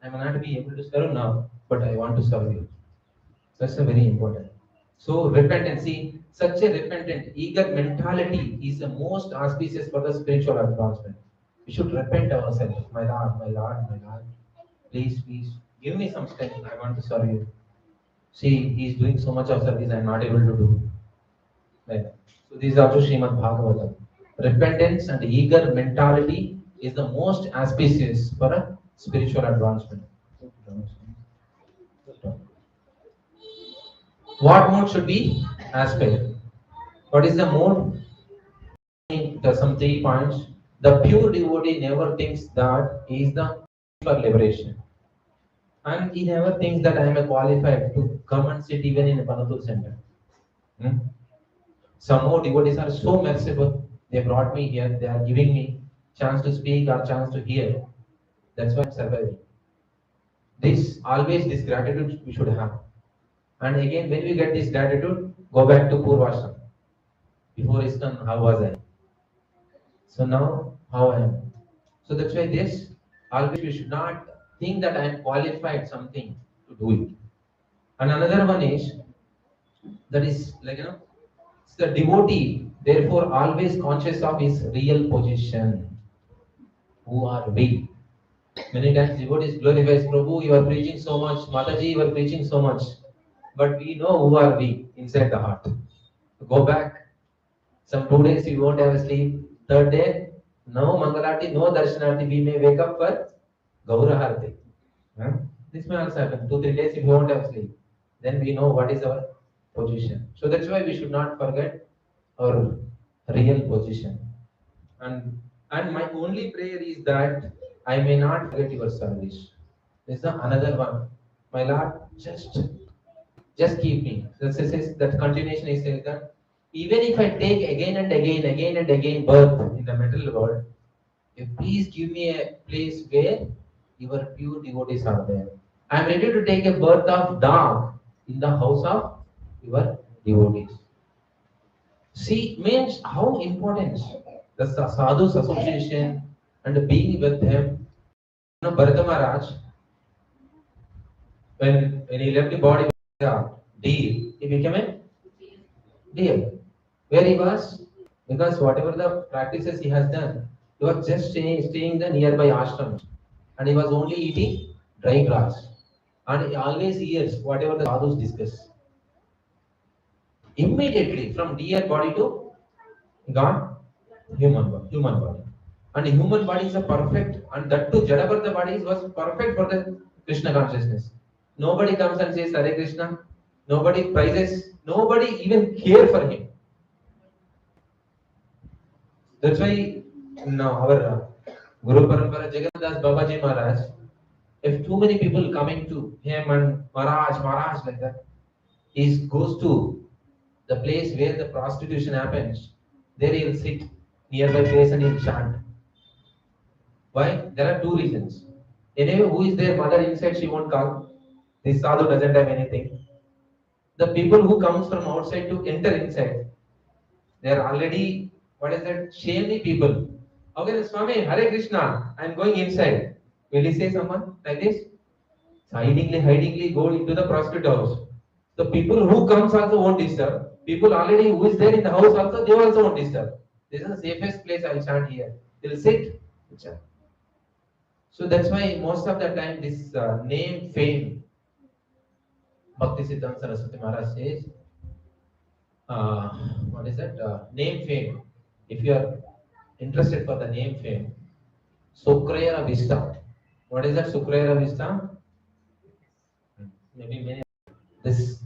I may not be able to serve now, but I want to serve you. That's a very important. So repentance, see, such a repentant, eager mentality is the most auspicious for the spiritual advancement. We should repent ourselves. My Lord, my Lord, my Lord. Please, please, give me some strength. I want to serve you. See, he is doing so much of service I am not able to do. Like that. So this is also Srimad Bhagavatam. Repentance and eager mentality is the most auspicious for a spiritual advancement. What mode should we aspire? What is the mode? The some 3 points. The pure devotee never thinks that he is the for liberation. And he never thinks that I am a qualified to come and sit even in a Panathur center. Some more devotees are so merciful. They brought me here. They are giving me chance to speak or chance to hear. That's why I'm surviving. This gratitude we should have. And again, when we get this gratitude, go back to Purvashram. Before ISKCON, how was I? So now, how I am. So that's why always we should not think that I am qualified something to do it. And another one is, that is it's the devotee, therefore always conscious of his real position. Who are we? Many times devotees glorifies Prabhu, you are preaching so much, Mataji, you are preaching so much. But we know who are we inside the heart. Go back. Some 2 days you won't have a sleep. Third day, no Mangalarti, no Darshanarti. We may wake up for Gauraharti. This may also happen. 2-3 days if you won't have sleep. Then we know what is our position. So that's why we should not forget our real position. And my only prayer is that I may not forget your service. This is another one. My Lord, just keep me. That continuation is saying that even if I take again and again birth in the material world, please give me a place where your pure devotees are there. I am ready to take a birth of dog in the house of your devotees. See, means how important the sadhus association and being with them. Bharata Maharaj, when he left the body of the deer, he became a deer. Where he was? Because whatever the practices he has done, he was just staying the nearby ashram, and he was only eating dry grass. And he always hears whatever the sadhus discuss. Immediately from deer body to God, human body. And the human body is a perfect, and that too, Jadabartha body was perfect for the Krishna consciousness. Nobody comes and says Hare Krishna. Nobody prizes. Nobody even care for him. That's why now our Guru Parampara Jagannath Babaji Maharaj, if too many people coming to him and Maharaj like that, he goes to the place where the prostitution happens. There he will sit nearby place and he'll chant. Why? There are two reasons. Anyway, who is their mother inside, she won't come. This sadhu doesn't have anything. The people who comes from outside to enter inside, they are already, what is that, shamey people. Okay, Swami, Hare Krishna, I am going inside. Will he say someone like this? Hidingly go into the prostitute house. The people who comes also won't disturb. People already who is there in the house also, they also won't disturb. This is the safest place I will chant here. They will sit. Chant. So that's why most of the time this name fame, Bhakti Siddhanta Saraswati Maharaj says, what is that? Name fame. If you are interested for the name fame, Sukrera Vista. What is that Sukrera Vista? Maybe many. This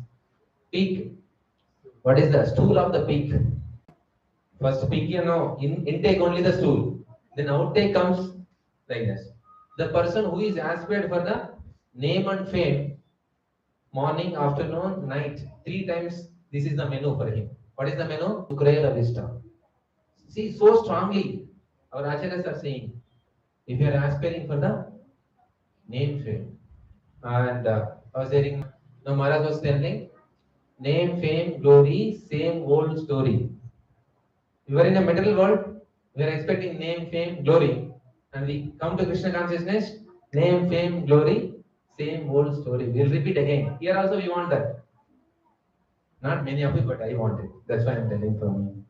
peak. What is the stool of the peak? First peak, intake only the stool. Then outtake comes like this. The person who is aspired for the name and fame, morning, afternoon, night, 3 times, this is the menu for him. What is the menu? Sukrera Vista. See, so strongly, our acharyas are saying, if you are aspiring for the name fame, and I was hearing, now Maharaj was telling, name, fame, glory, same old story. We were in a material world, we are expecting name, fame, glory, and we come to Krishna consciousness, name, fame, glory, same old story. We'll repeat again. Here also we want that. Not many of you, but I want it. That's why I'm telling from you.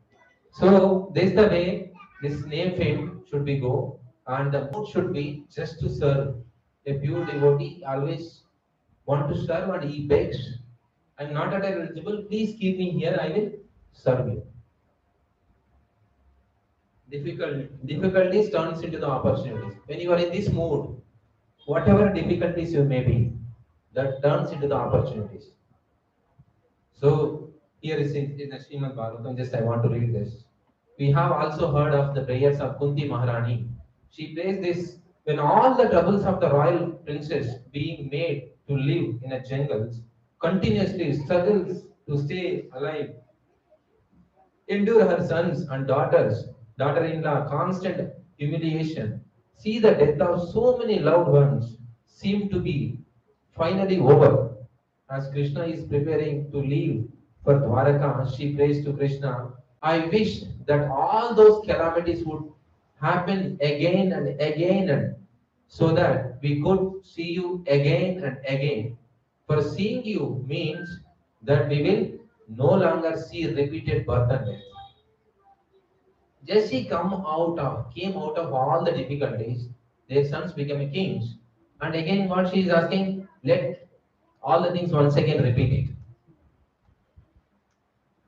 So this is the way this name fame should be go, and the mood should be just to serve. A pure devotee always want to serve and he begs, I'm not at eligible, please keep me here, I will serve you. Difficulties turns into the opportunities. When you are in this mood, whatever difficulties you may be, that turns into the opportunities. So here is in the Srimad Bhagavatam, just I want to read this. We have also heard of the prayers of Kunti Maharani. She prays this when all the troubles of the royal princess being made to live in a jungles continuously struggles to stay alive, endure her sons and daughters, daughter-in-law constant humiliation, see the death of so many loved ones seem to be finally over. As Krishna is preparing to leave for Dwaraka, she prays to Krishna, I wish that all those calamities would happen again and again and so that we could see you again and again. For seeing you means that we will no longer see repeated birth and death. Jesse came out of all the difficulties. Their sons became kings. And again, what she is asking, let all the things once again repeat it.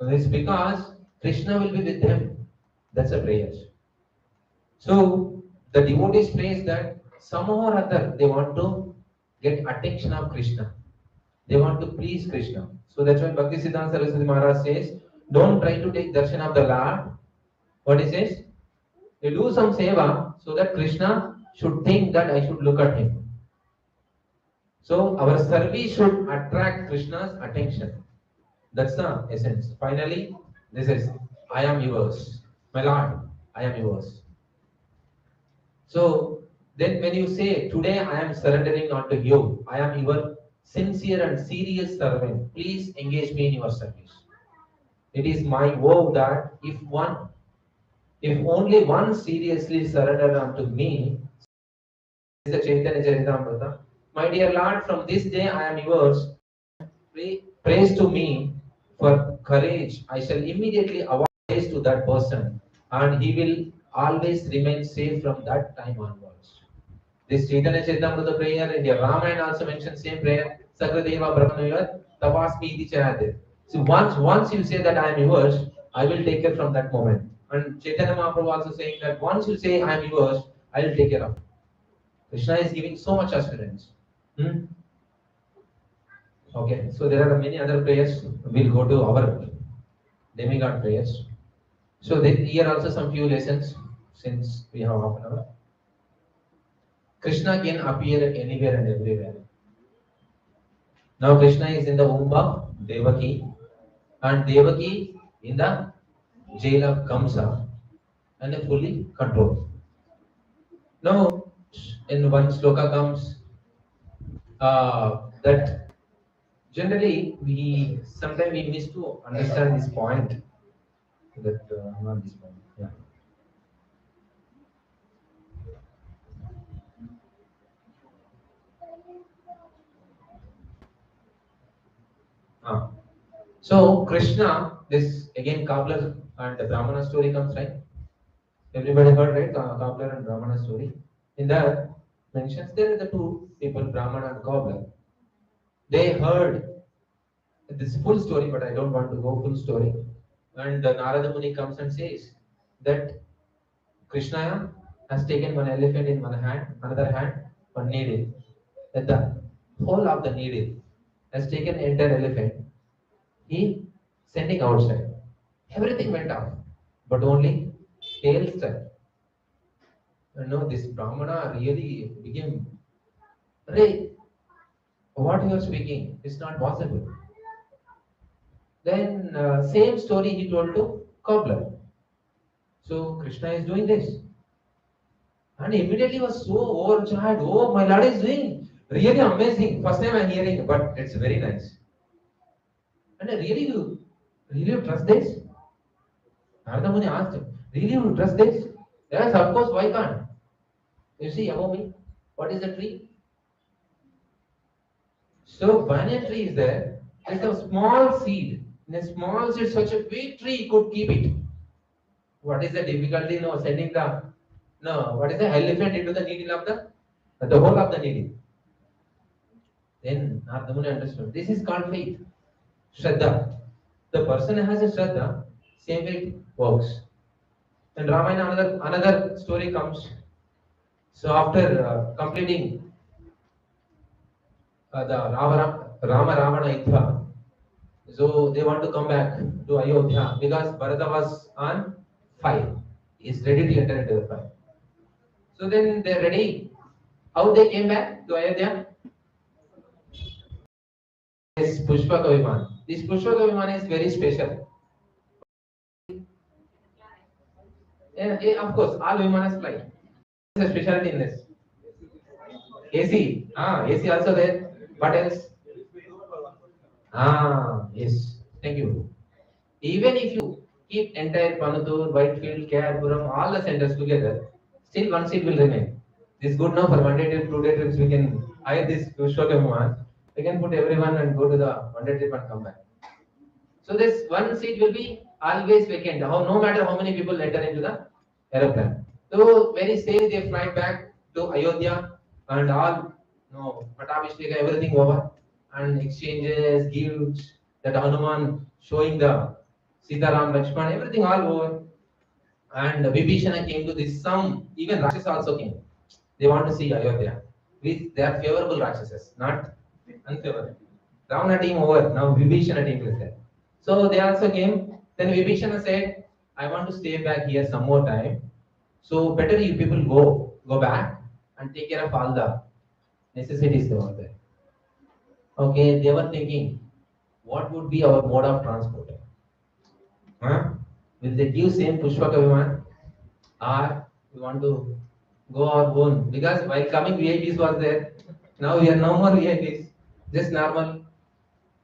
So it's because Krishna will be with them. That's a prayer. So the devotees prays that somehow or other they want to get attention of Krishna. They want to please Krishna. So that's why Bhakti Siddhanta Saraswati Maharaj says, don't try to take darshan of the Lord. What he says? You do some seva so that Krishna should think that I should look at him. So our service should attract Krishna's attention. That's the essence. Finally, this is, I am yours. My Lord, I am yours. So then when you say, today I am surrendering unto you, I am your sincere and serious servant, please engage me in your service. It is my vow that if only one seriously surrendered unto me, is the Chaitanya Charitamrita. My dear Lord, from this day I am yours. Praise to me for courage. I shall immediately award praise to that person, and he will always remain safe from that time onwards. This Chaitanya Charitamrita prayer in the Ramayana also mentions same prayer. Sakradeva Brahmanavat Tapasmi Iti Chayate. So once you say that I am yours, I will take care from that moment. And Chaitanya Mahaprabhu also saying that once you say I am yours, I will take care of it. Krishna is giving so much assurance. Hmm? Okay, so there are many other prayers. We'll go to our demigod prayers. So here also some few lessons since we have half an hour. Krishna can appear anywhere and everywhere. Now Krishna is in the womb of Devaki and Devaki in the jail of Kamsa and fully controlled. Now in one sloka comes that generally we sometimes we miss to understand this point that not this point. Yeah. Ah. So Krishna, this again Cobbler and the Brahmana story comes, right? Everybody heard, right? Cobbler and Brahmana story. In that mentions there are the two people, Brahmana and Cobbler. They heard this full story, but I don't want to go full story. And Narada Muni comes and says that Krishna has taken one elephant in one hand, another hand, one needle. That the whole of the needle has taken entire elephant. He sending outside. Everything went off, but only tail stuck. You know, this Brahmana really became, Ray, what you are speaking is not possible. Then same story he told to cobbler. So Krishna is doing this, and immediately was so overjoyed. Oh, my Lord is doing really amazing. First time I'm hearing, but it's very nice. And really you trust this? Narada Muni asked him, really you trust this? Yes, of course. Why can't? You see above me, what is the tree? So banyan tree is there. There's a small seed. In a small seed, such a big tree could keep it. What is the difficulty? No, sending the no. What is the elephant into the needle of the whole of the needle? Then Narada understood. This is called faith, Shraddha. The person has a Shraddha, same way it works. And Ramayana, another story comes. So after completing the Rama Ravana Yuddha, so they want to come back to Ayodhya because Bharata was on fire. He is ready to enter into the fire. So then they're ready. How they came back to Ayodhya? Yes, Pushpaka Viman. This Pushpaka Viman is very special. Of course, all Vimanas fly. There's a specialty in this. AC. AC also there. What else? Yes. Thank you. Even if you keep entire Panathur, Whitefield, Kerpuram, all the centers together, still one seat will remain. This is good now for 1 day trip, 2 day trips. We can hire this Pushpaka. We can put everyone and go to the 1 day trip and come back. So this one seat will be always vacant. No matter how many people enter into the aeroplane. So very safe they fly back to Ayodhya and all Patabhisheka, everything over and exchanges, gifts, that Hanuman showing the Sitaram, Lakshman, everything all over. And Vibhishana came to this. Some even Rakshas also came. They want to see Ayodhya. They are favorable Rakshasas, not unfavorable. Ravana team over. Now Vibhishana team is there. So they also came. Then Vibhishana said, I want to stay back here some more time. So better you people go back and take care of all the necessities over there. Okay, they were thinking, what would be our mode of transport? Will they give same Pushpaka Viman? Or we want to go our own? Because while coming VIPs was there, now we are no more VIPs, just normal.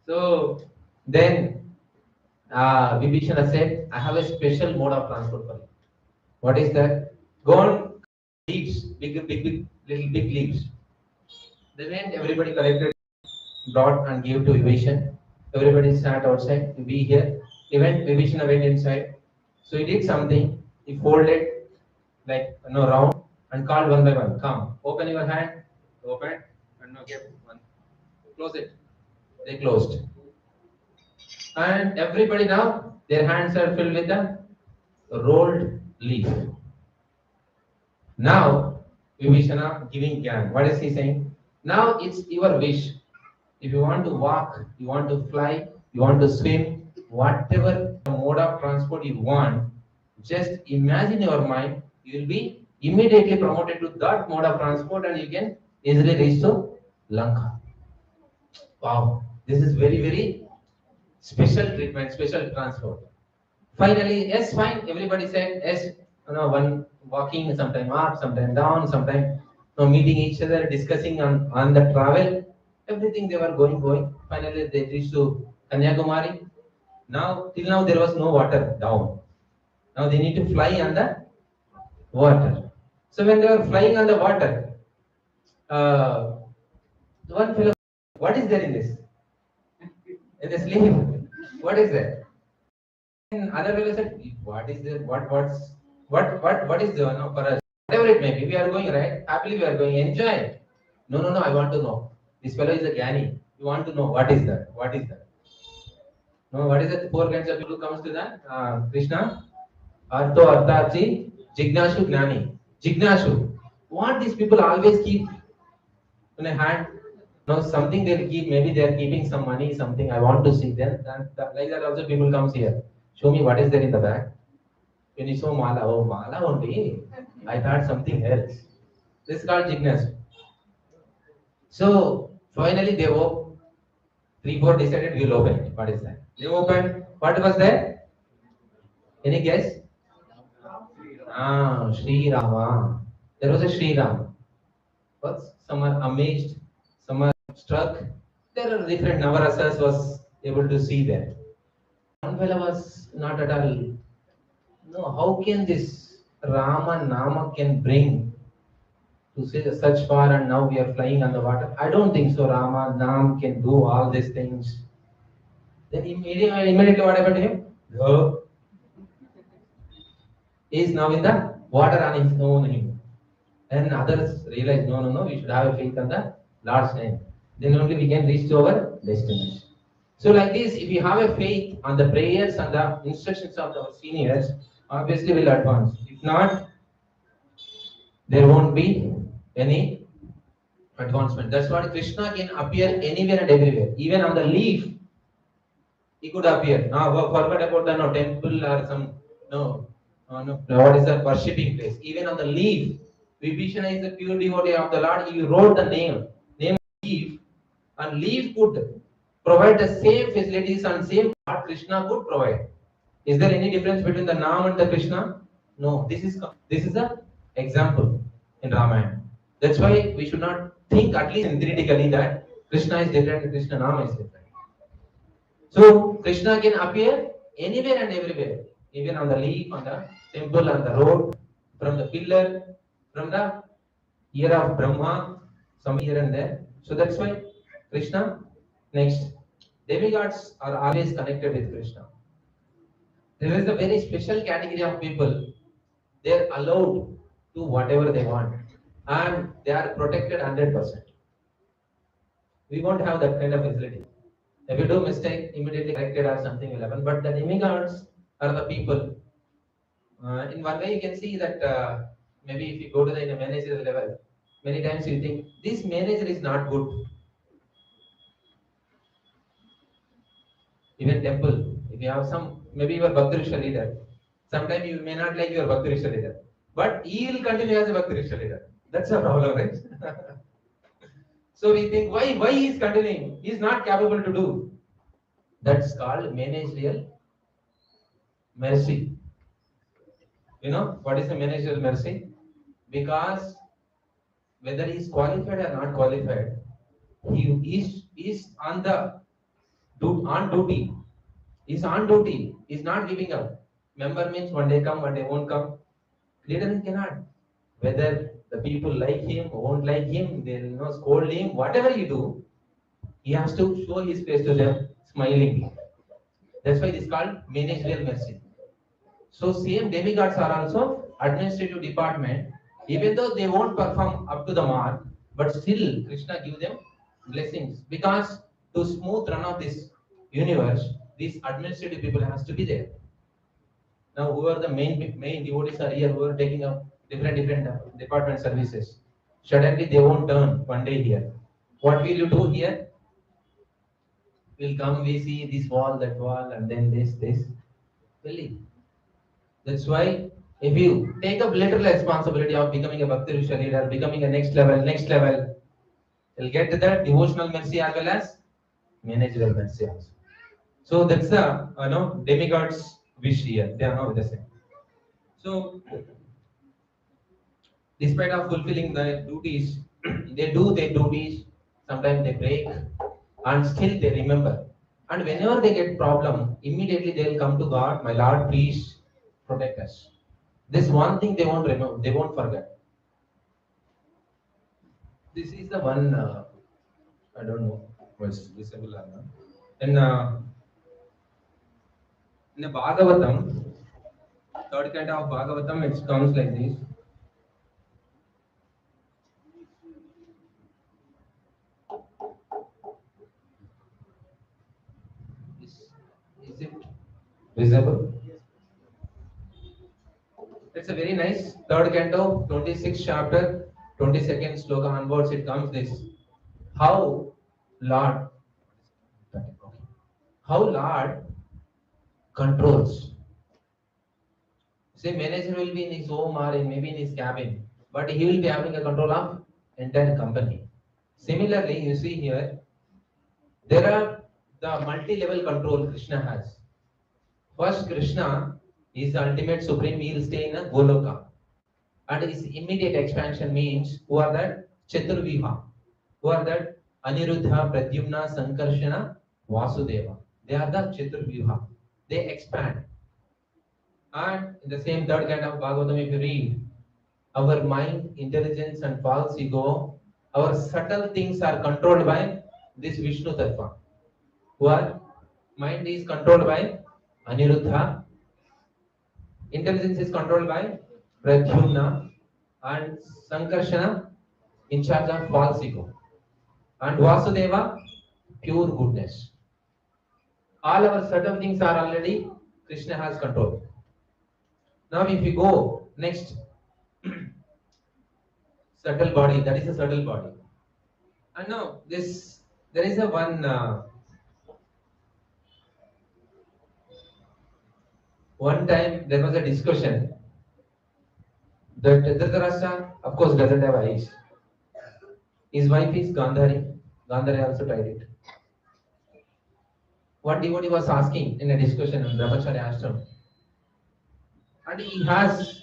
So then Vibhishana said, I have a special mode of transport for you. What is that? Go on leaves, big leaves. They went, everybody collected, brought and gave to Vibhishan. Everybody sat outside to be here. Even Vibhishana went inside. So he did something. He folded like round and called one by one. Come, open your hand. Open and now get one. Close it. They closed. And everybody now, their hands are filled with the rolled leaf. Now, Vibhishana giving Gyan. What is he saying? Now it's your wish. If you want to walk, you want to fly, you want to swim, whatever mode of transport you want, just imagine your mind, you will be immediately promoted to that mode of transport and you can easily reach to Lanka. Wow, this is very, very special treatment, special transport. Finally, yes, fine. Everybody said yes. One walking, sometime up, sometime down, sometime meeting each other, discussing on the travel. Everything they were going. Finally, they reached to Kanyakumari. Now, till now, there was no water down. Now they need to fly on the water. So when they were flying on the water, uh, one fellow, what is there in this? In the sleeve, what is there? And other fellow said, what is there? What is there for us? Whatever it may be, we are going right. Happily we are going. Enjoy. No. I want to know. This fellow is a Gyani. You want to know what is that? What is that? No, what is it? Four kinds of people who comes to that Krishna. Artho, Arthachi, Jignashu, Gnani. Jignashu. What these people always keep in a hand? No, something they'll keep. Maybe they are keeping some money, something. I want to see them. Like that also people comes here. Show me what is there in the bag. When you saw mala, oh mala only. I thought something else. This is called Jignas. So finally they woke. 3-4 decided we'll open it. What is that? They opened. What was there? Any guess? Sri Rama. There was a Sri Rama. But some are amazed, some are struck. There are different Navarasas was able to see that. One fellow was not at all. No, how can this Rama Nama can bring to say such far and now we are flying on the water? I don't think so. Rama Nam can do all these things. Then immediately what happened to him? No. He is now in the water on his own. And others realize, no, we should have a faith on the Lord's name. Then only we can reach to our destination. So like this, if you have a faith on the prayers and the instructions of our seniors, obviously we'll advance. If not, there won't be any advancement. That's why Krishna can appear anywhere and everywhere. Even on the leaf, he could appear. Now, forget about the temple or some, what is the worshipping place. Even on the leaf, Vibhishana is a pure devotee of the Lord. He wrote the name of leaf, and leaf could provide the same facilities and same what Krishna could provide. Is there any difference between the Nam and the Krishna? No. This is a example in Ramayana. That's why we should not think, at least theoretically, that Krishna is different and Krishna Nama is different. So Krishna can appear anywhere and everywhere, even on the leaf, on the temple, on the road, from the pillar, from the ear of Brahma, some here and there. So that's why Krishna. Next, demigods are always connected with Krishna. There is a very special category of people. They are allowed to whatever they want, and they are protected 100%. We won't have that kind of facility. If you do mistake, immediately corrected or something will happen. But the demigods are the people. In one way, you can see that maybe if you go to the managerial level, many times you think this manager is not good. Even temple, if you have some, maybe you are Bhakti leader. Sometimes you may not like your Bhakti leader, but he will continue as a Bhakti leader. That's a problem, right? So we think, why he is continuing? He is not capable to do. That's called managerial mercy. You know what is the managerial mercy? Because whether he is qualified or not qualified, he is on duty. He's on duty. He's not giving up. Member means one day come, one day won't come. Leader cannot. Whether the people like him, won't like him, they'll scold him, whatever you do, he has to show his face to them, smiling. That's why it is called managerial mercy. So same demigods are also administrative department, even though they won't perform up to the mark, but still Krishna give them blessings. Because to smooth run of this universe, these administrative people has to be there. Now, who are the main devotees are here, who are taking up different department services. Suddenly, they won't turn one day here. What will you do here? We'll come, we see this wall, that wall, and then this. Really? That's why if you take up little responsibility of becoming a Bhakti Risha leader, becoming a next level, you'll get the devotional mercy as well as managerial mercy also. So that's the demigods wish here. They are not the same. So despite of fulfilling their duties, they do their duties. Sometimes they break, and still they remember. And whenever they get problem, immediately they will come to God. My Lord, please protect us. This one thing they won't remember. They won't forget. This is the one. I don't know what's visible or not. In in the Bhagavatam, third canto of Bhagavatam, it comes like this. Is it visible? It's a very nice third canto, 26th chapter, 22nd sloka onwards. It comes this. How Lord, how Lord controls. Say manager will be in his home or maybe in his cabin, but he will be having a control of entire company. Similarly, you see here, there are the multi-level control Krishna has. First, Krishna is the ultimate supreme. He will stay in a Goloka. And his immediate expansion means, who are that? Chaturviha. Who are that? Aniruddha, Pradyumna, Sankarshana, Vasudeva. They are the Chaturviha. They expand. And in the same third kind of Bhagavatam, if you read, our mind, intelligence, and false ego, our subtle things are controlled by this Vishnu Tattva. Who are? Mind is controlled by Aniruddha, intelligence is controlled by Pradyumna, and Sankarshana in charge of false ego, and Vasudeva, pure goodness. All our subtle things are already Krishna has control. Now, if we go next, subtle body, that is a subtle body. And now, there is a one time there was a discussion that Dhritarashtra, of course, doesn't have eyes. His wife is Gandhari. Gandhari also tried it. One devotee was asking in a discussion in Brahmacharya ashram, and he has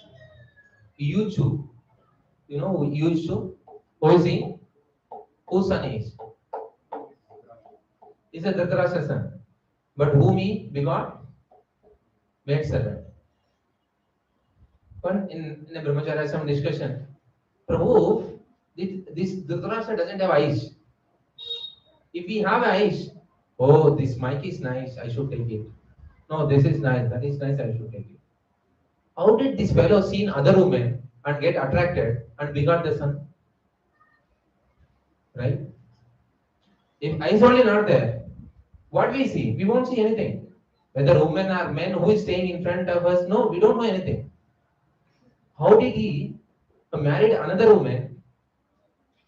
Yuchu. You know Yuchu? Who is he? Whose son is? He's a Dhritarashtra son. But whom he begot? Maid servant. But in a Brahmacharya ashram discussion, Prabhu, this Dhritarashtra doesn't have eyes. If we have eyes, oh, this mic is nice, I should take it. No, this is nice, that is nice, I should take it. How did this fellow see other women and get attracted and begot the son? Right? If eyes only not there, what we see? We won't see anything. Whether women or men, who is staying in front of us, no, we don't know anything. How did he married another woman?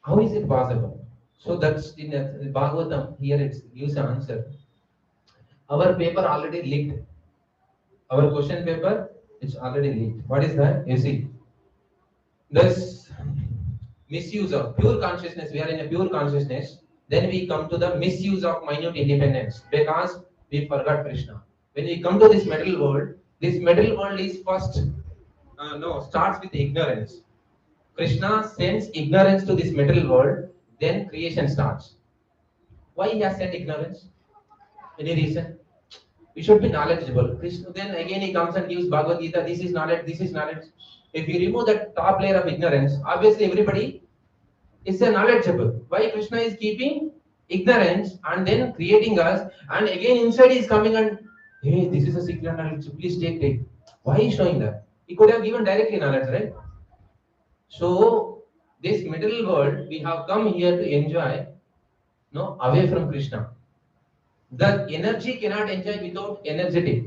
How is it possible? So that's in the Bhagavatam, here it gives an answer. Our paper already leaked. Our question paper is already leaked. What is that? You see, this misuse of pure consciousness, we are in a pure consciousness, then we come to the misuse of minute independence because we forgot Krishna. When we come to this material world is first, starts with ignorance. Krishna sends ignorance to this material world, then creation starts. Why he has sent ignorance? Any reason? We should be knowledgeable. Krishna, then again he comes and gives Bhagavad Gita, this is knowledge, this is knowledge. If you remove that top layer of ignorance, obviously everybody is a knowledgeable. Why Krishna is keeping ignorance and then creating us, and again inside he is coming and, hey, this is a secret knowledge, please take. Why is showing that? He could have given directly knowledge, right? So this middle world, we have come here to enjoy, away from Krishna. The energy cannot enjoy without energetic.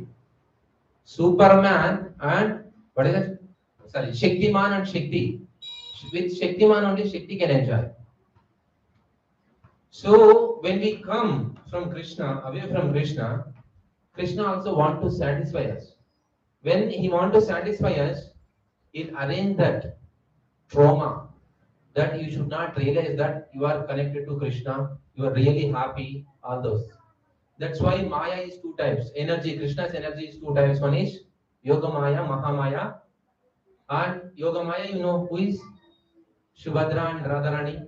Superman and what is it? Sorry, Shaktiman and Shakti. With Shaktiman only Shakti can enjoy. So when we come from Krishna, away from Krishna, Krishna also want to satisfy us. When he want to satisfy us, it arrange that trauma that you should not realize that you are connected to Krishna, you are really happy, all those. That's why Maya is two types. Energy, Krishna's energy is two types. One is Yoga Maya, Mahamaya. And Yoga Maya, you know who is Shubhadra and Radharani.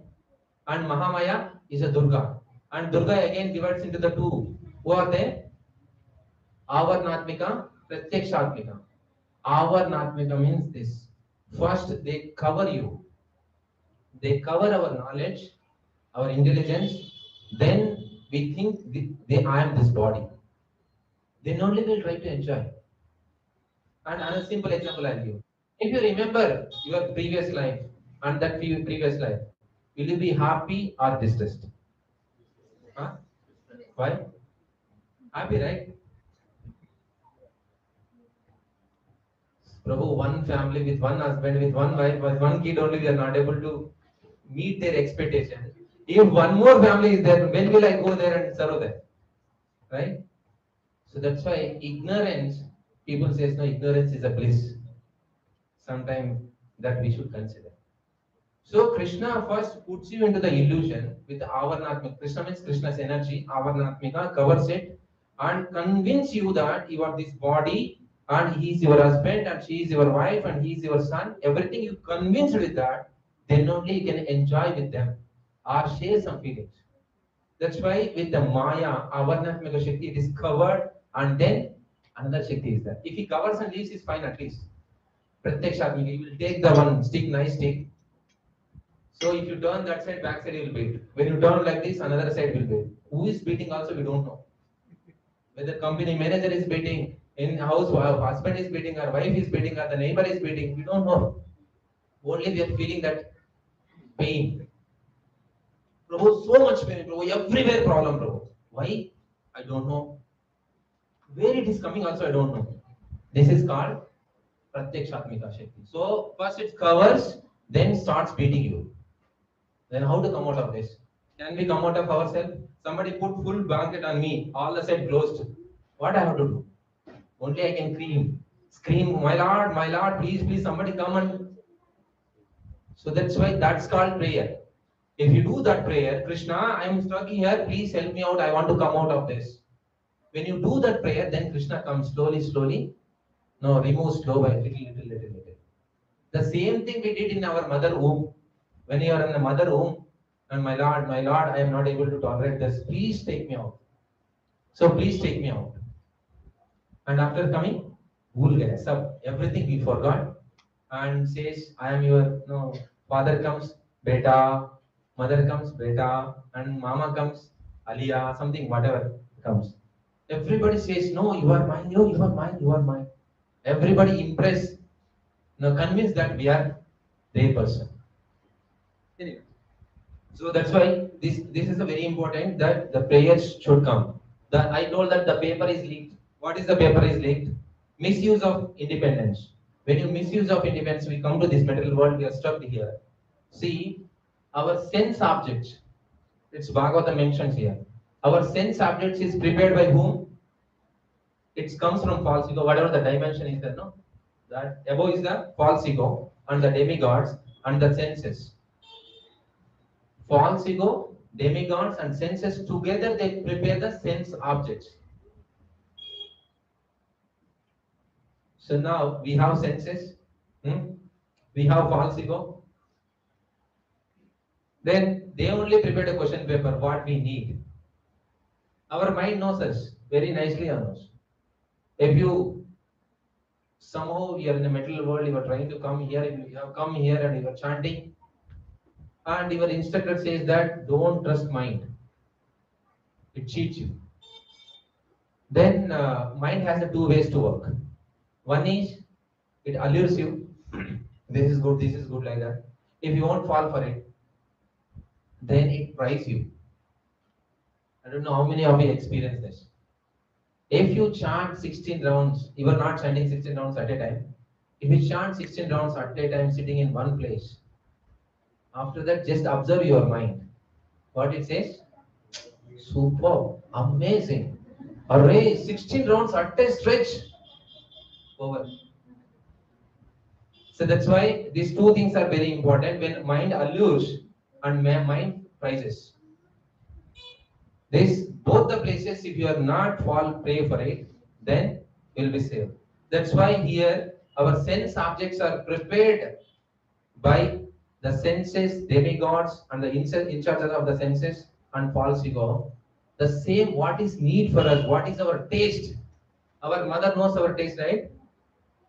And Mahamaya is a Durga. And Durga again divides into the two. Who are they? Avarnatmika, Pratyakshatmika. Avarnatmika means this. First, they cover you. They cover our knowledge, our intelligence. Then we think I am this body. Then only we'll try to enjoy. And another simple example I'll give. If you remember your previous life and that previous life, will you be happy or distressed? Huh? Why? Happy, right? Prabhu, one family with one husband, with one wife, with one kid only, we are not able to meet their expectation. If one more family is there, when will I go there and serve them? Right? So that's why ignorance, people say no, ignorance is a bliss. Sometimes that we should consider. So Krishna first puts you into the illusion with Avarnatmika. Krishna means Krishna's energy. Avarnatmika covers it and convince you that you are this body and he is your husband and she is your wife and he is your son. Everything you convinced with that, then only you can enjoy with them or share some feelings. That's why with the Maya, Avarnatmika Shakti, it is covered and then another Shakti is there. If he covers and leaves, is fine at least. Pratyakshatmika, he will take the one stick, nice stick. So if you turn that side, back side he will beat. When you turn like this, another side will beat. Who is beating also we don't know. Whether company manager is beating, in house husband is beating, or wife is beating, or the neighbor is beating, we don't know. Only we are feeling that pain. Prabhu, so much pain, Prabhu, everywhere problem, Prabhu. Why? I don't know. Where it is coming also I don't know. This is called Pratyakshatmika Shakti. So first it covers, then starts beating you. Then how to come out of this? Can we come out of ourselves? Somebody put full blanket on me, all the side closed. What I have to do? Only I can scream, my Lord, please, please, somebody come and. So that's why that's called prayer. If you do that prayer, Krishna, I am stuck here, please help me out, I want to come out of this. When you do that prayer, then Krishna comes slowly, slowly. No, remove slow by little. The same thing we did in our mother womb. When you are in the mother womb, and my Lord, I am not able to tolerate this. Please take me out. So please take me out. And after coming, bhool gaya sab, everything we forgot, and says, I am your no. Father comes, beta. Mother comes, beta, and mama comes, Aliya, something whatever comes. Everybody says, no, you are mine. No, you are mine. You are mine. Everybody impressed, now convinced that we are their person. Anyway. So that's why this is a very important that the prayers should come. I told that the paper is leaked. What is the paper is leaked? Misuse of independence. When you misuse of independence, we come to this material world, we are stuck here. See, our sense objects, it's Bhagavata mentions here. Our sense objects is prepared by whom? It comes from false ego, whatever the dimension is there, no? That above is the false ego and the demigods and the senses. False ego, demigods, and senses together they prepare the sense objects. So now we have senses, we have false ego. Then they only prepared a question paper, what we need. Our mind knows us very nicely on us. If you somehow you are in the material world, you are trying to come here, you have come here and you are chanting, and your instructor says that don't trust mind, it cheats you. Then mind has a two ways to work. One is it allures you, this is good like that. If you won't fall for it, then it tries you. I don't know how many of you experience this. If you chant 16 rounds, you are not chanting 16 rounds at a time. If you chant 16 rounds at a time sitting in one place, after that just observe your mind. What it says? Super, amazing. Array, 16 rounds at a stretch. Over. So that's why these two things are very important when mind allures and mind prizes. This both the places, if you are not fall prey for it, then you will be saved. That's why here our sense objects are prepared by the senses, demigods, and the in charge of the senses and false ego. The same what is need for us, what is our taste. Our mother knows our taste, right?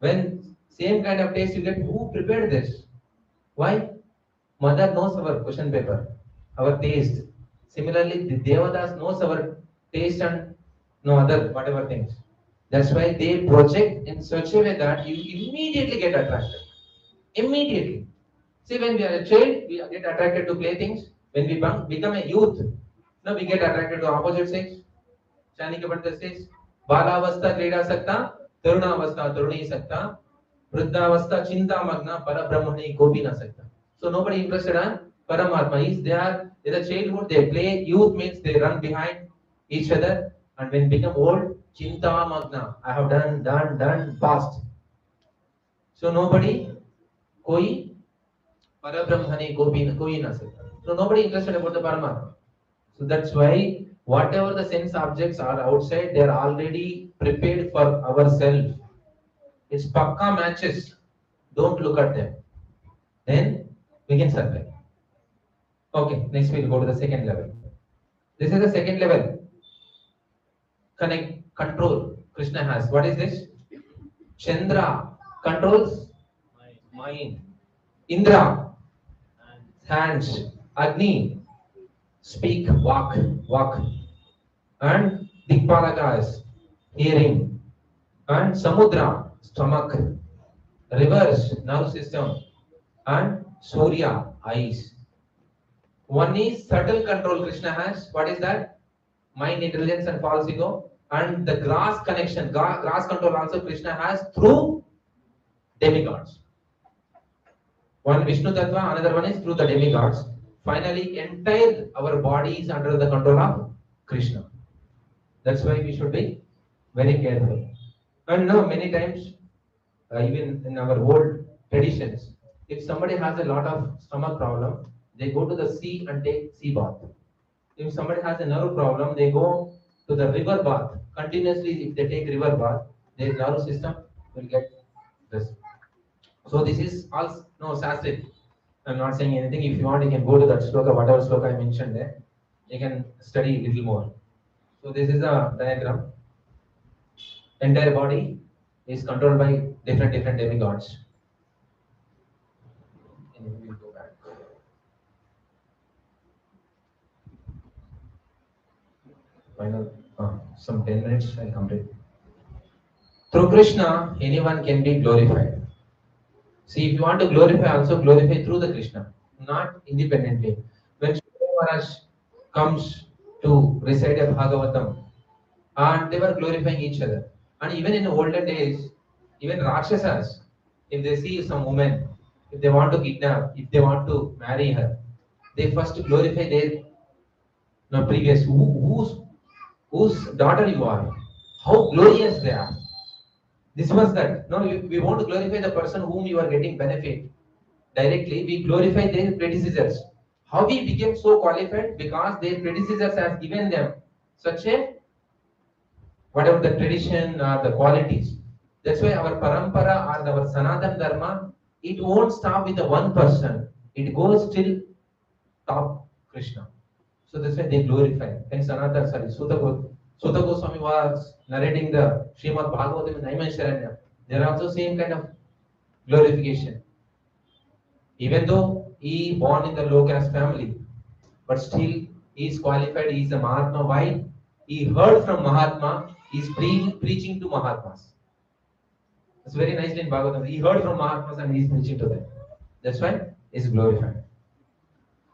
When same kind of taste you get, who prepared this? Why? Mother knows our question paper, our taste. Similarly, the Devadas knows our taste and no other whatever things. That's why they project in such a way that you immediately get attracted. Immediately. See, when we are a child, we get attracted to playthings. When we become a youth, now we get attracted to opposite sex. Shani ke Pandit says, Balavastha Krida Sakta, Tarunavastha Taruni Sakta, Vruddhavastha Chinta Magna, Parabrahmani Gopi Na Sakta. So nobody interested in Paramatma. Is they are in the childhood, they play, youth means they run behind each other, and when become old, Chinta Magna. I have done, past. So nobody, koi Parabrahmani Gopi Na Sakta. So nobody interested about the Paramatma. So that's why whatever the sense objects are outside, they are already prepared for ourselves. It's pakka matches. Don't look at them. Then we can survive. Okay, next we'll go to the second level. This is the second level. Connect, control. Krishna has. What is this? Chandra controls mind. Indra hands. Agni speak, walk. And Dikpalakas hearing. And Samudra stomach. Rivers nerve system. And Surya eyes. One is subtle control Krishna has. What is that? Mind, intelligence, and false ego. And the grass connection, grass control also Krishna has through demigods. One Vishnu Tattva, another one is through the demigods. Finally, entire our body is under the control of Krishna. That's why we should be very careful. And now, many times, even in our old traditions, if somebody has a lot of stomach problem, they go to the sea and take sea bath. If somebody has a nerve problem, they go to the river bath. Continuously, if they take river bath, their nerve system will get this. So this is also no Sanskrit. I'm not saying anything. If you want, you can go to that sloka, whatever sloka I mentioned there. You can study a little more. So this is a diagram. Entire body is controlled by different demigods. And we'll go back. Final, some 10 minutes I'll complete. Through Krishna, anyone can be glorified. See, if you want to glorify, also glorify through the Krishna, not independently. When Shri Maharaj comes to recite a Bhagavatam, and they were glorifying each other. And even in the olden days, even Rakshasas, if they see some woman, if they want to kidnap, if they want to marry her, they first glorify their previous, whose daughter you are, how glorious they are. This was that. No, we want to glorify the person whom you are getting benefit directly. We glorify their predecessors. How we became so qualified? Because their predecessors have given them such a whatever the tradition or the qualities. That's why our parampara or our Sanatan Dharma, it won't stop with the one person. It goes till top Krishna. So that's why they glorify. And Sutta Goswami was narrating the Srimad Bhagavatam in Naimisharanya. There are also same kind of glorification. Even though he born in the low caste family, but still he is qualified, he is a Mahatma. Why? He heard from Mahatma, he is preaching to Mahatmas. It's very nicely in Bhagavatam. He heard from Mahatmas and he is preaching to them. That's why he is glorified.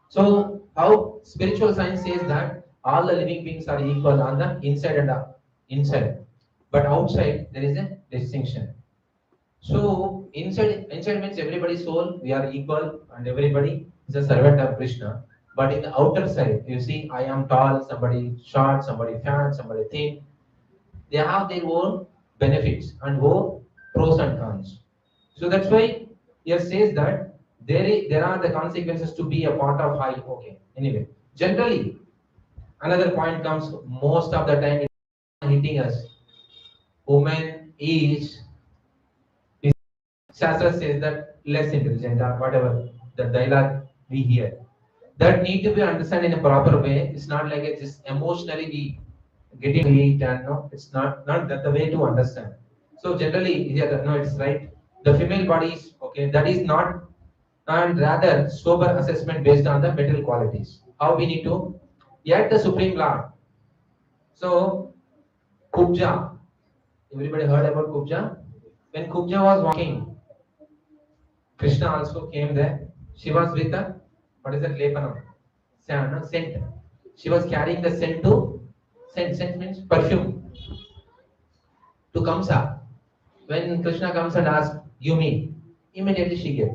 So, how spiritual science says that all the living beings are equal on the inside and the inside. but outside there is a distinction. So inside means everybody soul, we are equal and everybody is a servant of Krishna. But in the outer side, you see, I am tall, somebody short, somebody fat, somebody thin. They have their own benefits and own pros and cons. So that's why here says that there are the consequences to be a part of high. Okay. Anyway, generally, another point comes most of the time it's hitting us. Woman is Shastra says that less intelligent or whatever the dialogue we hear. That need to be understood in a proper way. It's not like it's just emotionally we getting it and no, it's not that the way to understand. So generally, yeah, no, it's right. The female body is okay. That is not, and rather sober assessment based on the material qualities. How we need to, yet the supreme law. So Kubja, everybody heard about Kubja? When Kubja was walking, Krishna also came there. She was with a, what is that, lepanam? Scent. She was carrying the scent to, scent means perfume, to Kamsa. When Krishna comes and asks, you mean? Immediately she gave.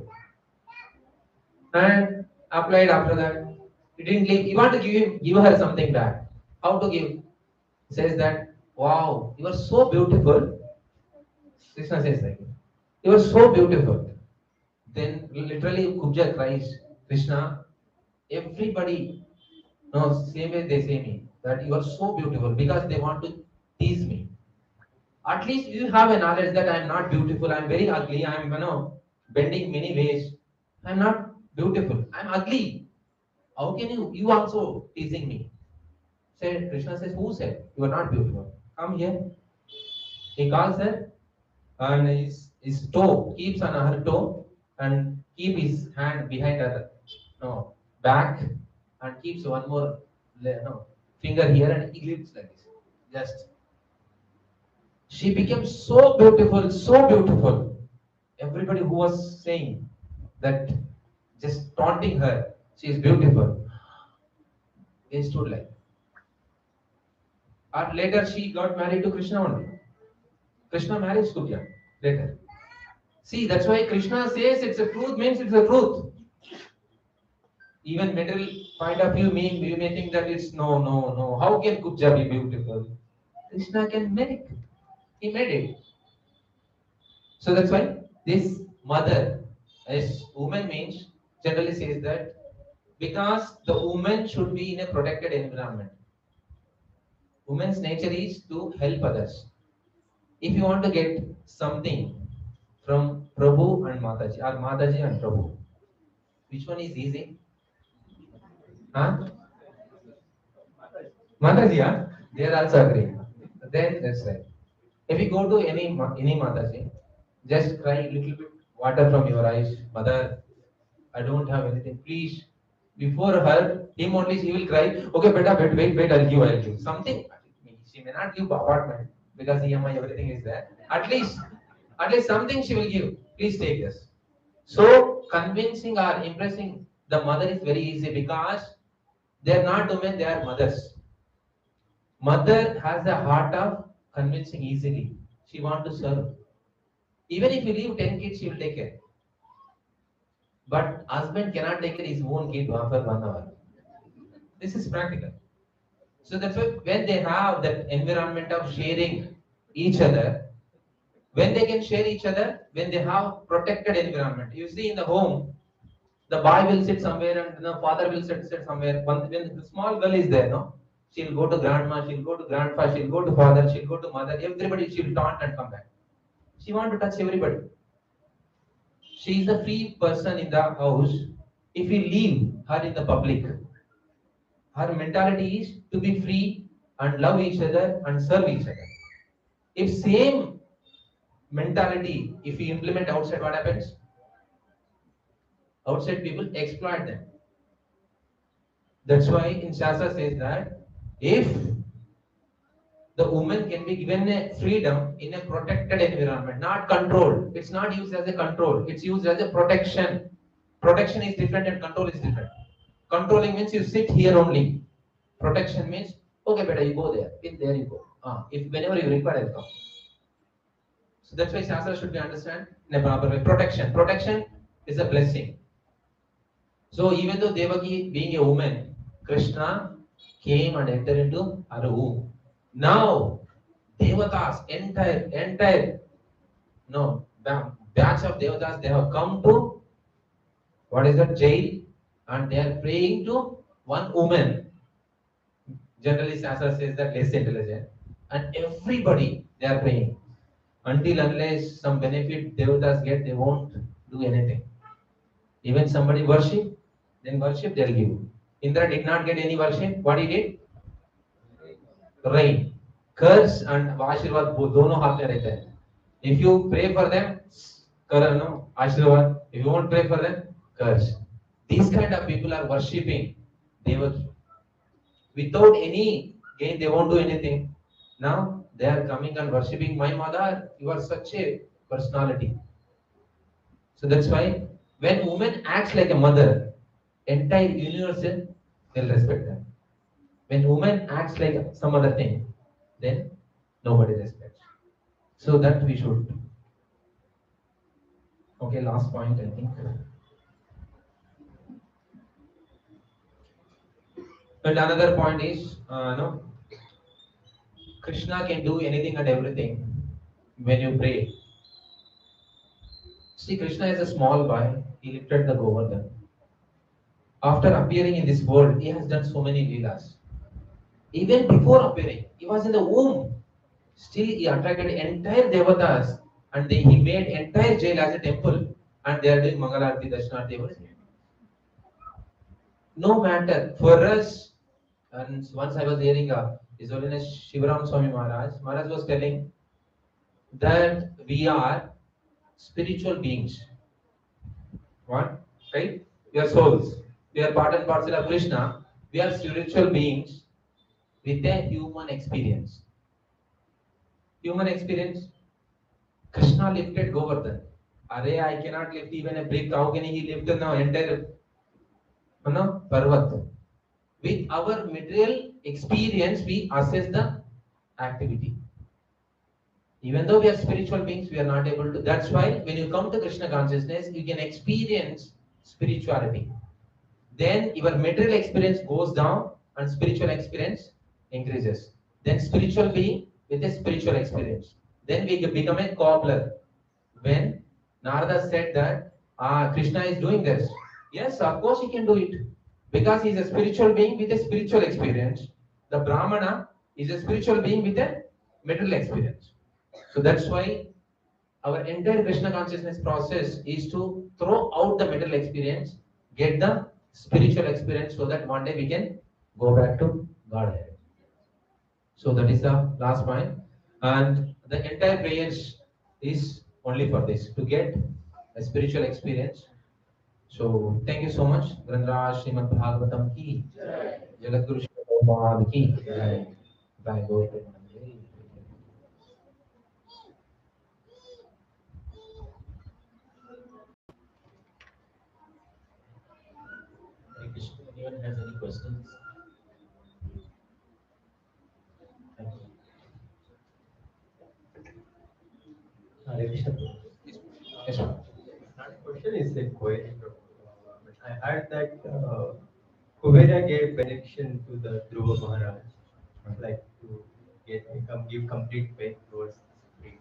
And applied after that. He didn't leave. You want to give her something back. How to give? He says that, wow, you are so beautiful. Krishna says like, you are so beautiful. Then literally Kubja cries, Krishna, everybody, no, same way they say me, that you are so beautiful because they want to tease me. At least you have a knowledge that I am not beautiful, I am very ugly, I am, bending many ways. I am not beautiful, I am ugly. How can you also teasing me? Said Krishna says, who said you are not beautiful? Come here. He calls her and his toe keeps on her toe and keep his hand behind her no, back and keeps one more no, finger here and he lifts like this. Just she became so beautiful, so beautiful. Everybody who was saying that, just taunting her, she is beautiful. They stood like. And later she got married to Krishna only. Krishna married Kubja later. See, that's why Krishna says it's a truth means it's a truth. Even middle point of view, you may think that it's no, no, no. How can Kubja be beautiful? Krishna can make. He made it. So that's why this mother, as woman means, generally says that because the woman should be in a protected environment. Woman's nature is to help others. If you want to get something from Prabhu and Mataji, or Mataji and Prabhu, which one is easy? Huh? Mataji, yeah? They are also agreeing. Then that's right. If you go to any Mataji, just cry a little bit water from your eyes. Mother, I don't have anything. Please, before her, him only she will cry. Okay, beta, wait, I'll give. Something. She may not give apartment because EMI, everything is there. At least something she will give. Please take this. So convincing or impressing the mother is very easy because they are not women, they are mothers. Mother has the heart of convincing easily. She wants to serve. Even if you leave 10 kids, she will take care. But husband cannot take care his own kid for 1 hour. This is practical. So that's why when they have that environment of sharing each other, when they can share each other, when they have protected environment. You see in the home, the boy will sit somewhere and the father will sit somewhere. When the small girl is there, no, she'll go to grandma, she'll go to grandpa, she'll go to father, she'll go to mother. Everybody she'll taunt and come back. She want to touch everybody. She is a free person in the house. If we leave her in the public, her mentality is to be free and love each other and serve each other. If same mentality, if we implement outside, what happens? Outside people exploit them. That's why in Shastra says that if the woman can be given a freedom in a protected environment, not control. It's not used as a control. It's used as a protection. Protection is different and control is different. Controlling means you sit here only. Protection means, okay, better you go there. If there you go. If whenever you require, I'll come. So that's why Shastra should be understood in a proper way. Protection. Protection is a blessing. So even though Devaki being a woman, Krishna came and entered into her womb. Now, Devatas, entire, no, batch of Devatas, they have come to, what is that, jail, and they are praying to one woman. Generally, Shastra says that less intelligent, and everybody they are praying. Until unless some benefit Devatas get, they won't do anything. Even somebody worship, then worship they'll give. Indra did not get any worship. What he did? Rain. Curse and Ashirvad दोनों हाथ में रहते हैं. If you pray for them, no, Ashirvad. If you won't pray for them, curse. These kind of people are worshipping Devaki. Without any gain, they won't do anything. Now they are coming and worshipping my mother. You are such a personality. So that's why when woman acts like a mother, entire universe will respect them. When woman acts like some other thing, then nobody respects. So that we should. Okay, last point I think. And another point is, no, Krishna can do anything and everything when you pray. See, Krishna is a small boy. He lifted the Govardhan. After appearing in this world, he has done so many leelas. Even before appearing, he was in the womb. Still, he attracted entire devatas, and he made entire jail as a temple, and they are doing Mangalarti, Darshanarti, everything. No matter for us. And once I was hearing His Holiness Shivaram Swami Maharaj. Maharaj was telling that we are spiritual beings. What? Right? We are souls. We are part and parcel of Krishna. We are spiritual beings with a human experience. Human experience. Krishna lifted Govardhan. Arey, I cannot lift even a brick. How can he lift the entire Parvat? With our material experience, we assess the activity. Even though we are spiritual beings, we are not able to. That's why when you come to Krishna consciousness, you can experience spirituality. Then your material experience goes down and spiritual experience increases. Then spiritual being with a spiritual experience. Then we become a cobbler. When Narada said that Krishna is doing this, yes, of course he can do it. Because he is a spiritual being with a spiritual experience. The Brahmana is a spiritual being with a material experience. So that's why our entire Krishna consciousness process is to throw out the material experience, get the spiritual experience so that one day we can go back to Godhead. So that is the last point. And the entire prayers is only for this, to get a spiritual experience. So thank you so much. Grandraj Srimad Bhagavatam ki, Jagat Guru Srimad Bhagavad ki. Bye. Go. Anyone has any questions? Thank you. Hare Krishna. Yes, sir. Not a question, is a query. I heard that Kubera gave benediction to the Dhruva Maharaj, like to give complete faith towards spirit.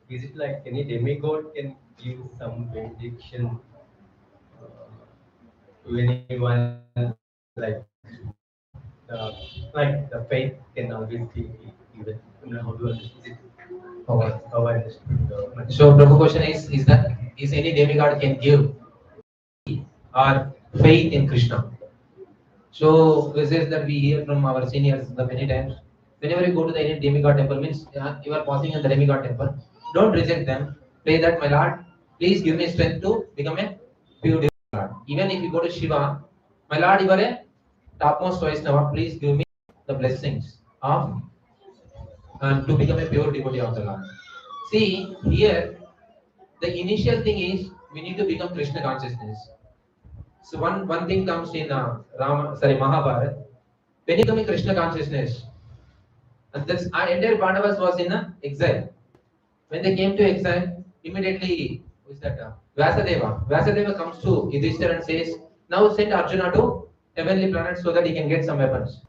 Is it like any demigod can give some benediction to anyone, like the faith can always be given? How do I understand it? Okay. How I understood the So Prabhu question is that is any demigod can give our faith in Krishna? So this is that we hear from our seniors the many times. Whenever you go to the any demigod temple, means you are passing in the demigod temple, don't reject them. Pray that, my Lord, please give me strength to become a pure Lord. Even if you go to Shiva, my Lord, you are a topmost Vaishnava, please give me the blessings of and to become a pure devotee of the Lord. See, here the initial thing is we need to become Krishna consciousness. So one thing comes in Mahabharata. When you come in Krishna consciousness, and this our entire Pandavas was in exile. When they came to exile, immediately, who is that? Vyasadeva. Vyasadeva comes to Yudhishthira and says, now send Arjuna to heavenly planet so that he can get some weapons.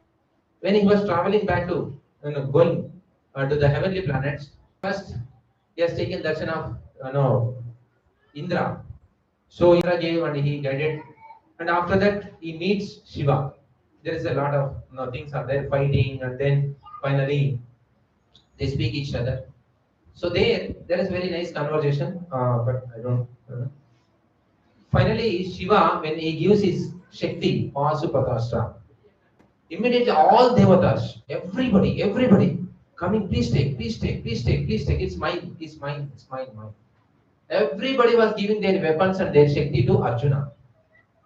When he was traveling back to, going to the heavenly planets, first he has taken darshan of, Indra. So Indra gave and he guided, and after that he meets Shiva. There is a lot of things are there fighting, and then finally they speak each other. So there is very nice conversation, but I don't. Finally, Shiva, when he gives his Shakti, Pasupakastra, immediately all devatas, everybody coming, please take, please take, please take, please take. It's mine, it's mine, it's mine, mine. Everybody was giving their weapons and their Shakti to Arjuna.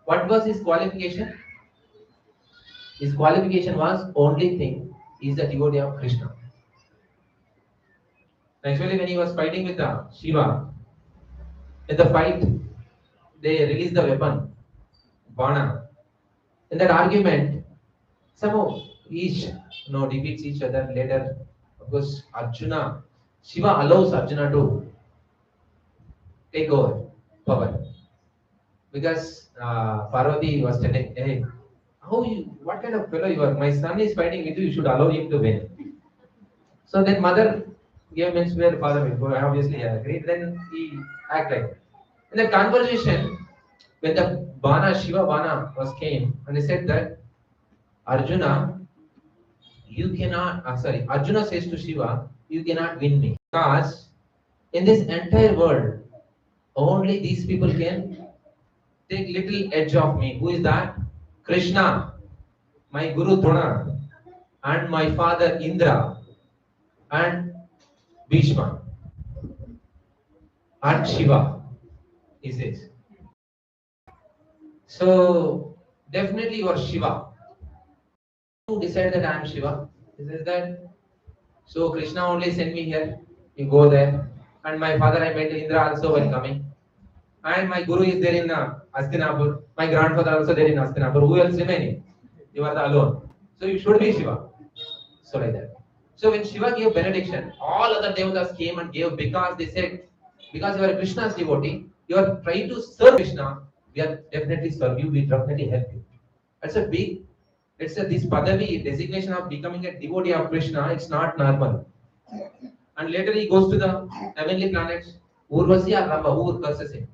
What was his qualification? His qualification was only thing is the devotee of Krishna. Actually, when he was fighting with the Shiva, in the fight, they released the weapon, Bana. In that argument, somehow each defeats each other later. Of course, Arjuna, Shiva allows Arjuna to take over power because Parvati was telling, hey, what kind of fellow you are? My son is fighting with you. You should allow him to win. So then mother gave means where father will go. Obviously, I agreed. Then he act like. In the conversation, when the Shiva Bana was came, and he said that Arjuna, you cannot. Arjuna says to Shiva, you cannot win me because in this entire world, only these people can take little edge of me. Who is that? Krishna, my Guru Drona, and my father Indra, and Bhishma, and Shiva, he says. So definitely you are Shiva. Who decided that I am Shiva? He says that. So Krishna only sent me here. You go there, and my father I met Indra also while coming, and my guru is there in Astinapur. My grandfather also there in Astinapur. Who else remaining? You are the alone. So you should be Shiva. So like that. So when Shiva gave benediction, all other devatas came and gave because they said, because you are a Krishna's devotee, you are trying to serve Krishna, we are definitely serve you, we definitely help you. That's a big, this padavi designation of becoming a devotee of Krishna, it's not normal. And later he goes to the heavenly planets. Urvasi or Ramba, who curses him?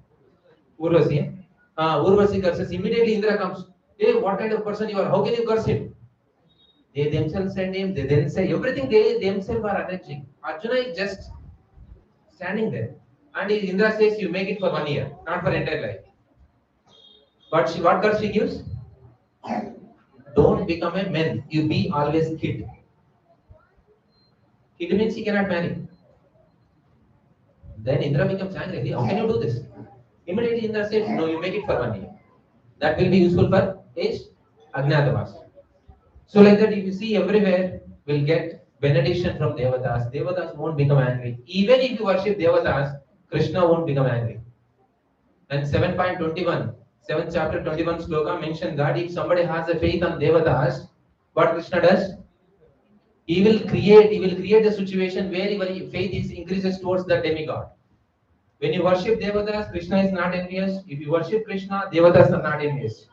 Urvasi. Urvasi curses. Immediately Indra comes. Hey, what kind of person you are? How can you curse him? They themselves send him, they then say everything they themselves are arranging. Arjuna is just standing there. And Indra says, you make it for 1 year, not for entire life. But what curse she gives? Don't become a man, you be always kid. Kid means he cannot marry. Then Indra becomes angry. How can you do this? Immediately Indra says, no, you make it for 1 year. That will be useful for age Ajnatavas. So like that, if you see everywhere, we'll get benediction from Devatas. Devatas won't become angry. Even if you worship Devatas, Krishna won't become angry. And 7.21, 7th chapter 21 sloka mentioned that if somebody has a faith on Devatas, what Krishna does? He will create a situation where your faith is increases towards the demigod. When you worship Devatas, Krishna is not envious. If you worship Krishna, Devatas are not envious.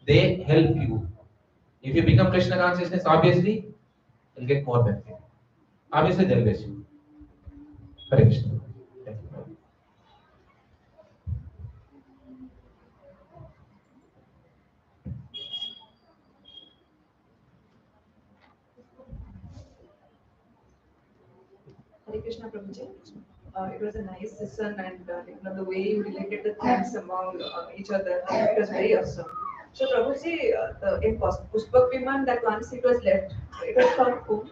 They help you. If you become Krishna consciousness, obviously, you'll get more benefit. Obviously, they'll bless you. Hare Krishna. Thank you. Hare Krishna Prabhuji. It was a nice session and the way you related the things among each other, it was very awesome. So Prabhuji, in Pushpak Viman, that one seat was left. It was for whom?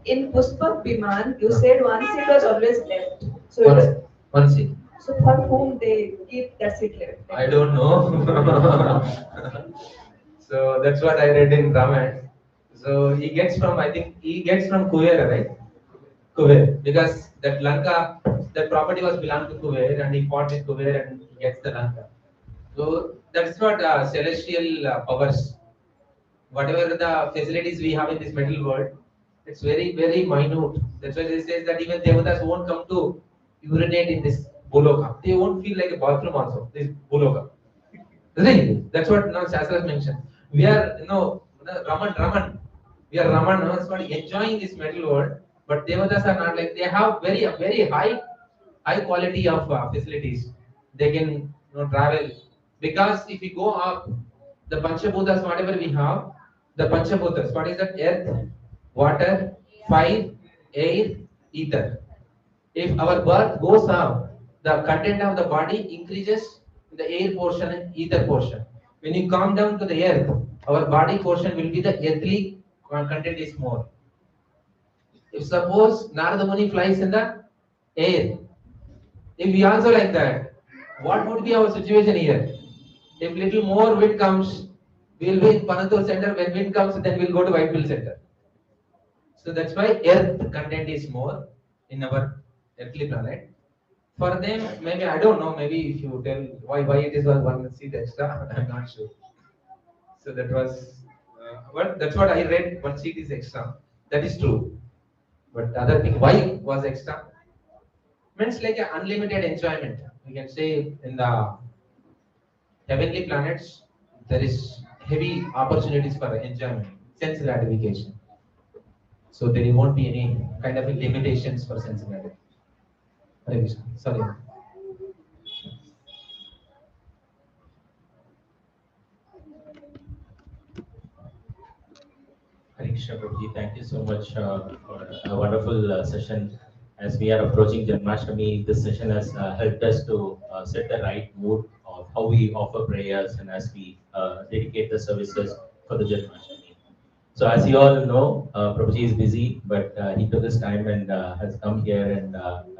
In Pushpak Viman, you said one seat was always left. So it was, one seat. so for whom they keep that seat left? I don't know. So that's what I read in Ramayana. So he gets from Kuvera, right? Kuver, because that Lanka, that property was belonged to Kuver, and he fought with Kuver and he gets the Lanka. So that's what celestial powers, whatever the facilities we have in this material world, It's very, very minute. That's why they say that even devatas won't come to urinate in this buloka. They won't feel like a bathroom also, this buloka. Right? That's what now Shastra mentioned. We are, Raman. We are Raman, no? It's called enjoying this material world. But devatas are not like, they have very high quality of facilities. They can travel. Because if we go up, the Panchabhutas, whatever we have, the Panchabhutas, what is that? Earth, water, fire, air, ether. If our birth goes up, the content of the body increases in the air portion and ether portion. When you come down to the earth, our body portion will be the earthly content is more. If suppose Narada Muni flies in the air, if we also like that, what would be our situation here? If little more wind comes, we'll be in Panathur center. When wind comes, then we'll go to Whitefield center. So that's why earth content is more in our earthly planet. For them, maybe I don't know. Maybe if you tell why it is one seat extra, I'm not sure. So that was what that's what I read. One seat is extra. That is true. But the other thing, why was extra? Means like an unlimited enjoyment. We can say in the heavenly planets there is heavy opportunities for enjoyment, sense gratification. So there won't be any kind of limitations for sense gratification. Hare Krishna. Sorry. Hare Krishna Prabhuji, thank you so much for a wonderful session. As we are approaching Janmashtami, this session has helped us to set the right mood of how we offer prayers and as we dedicate the services for the Janmashtami. So as you all know, Prabhuji is busy, but he took his time and has come here and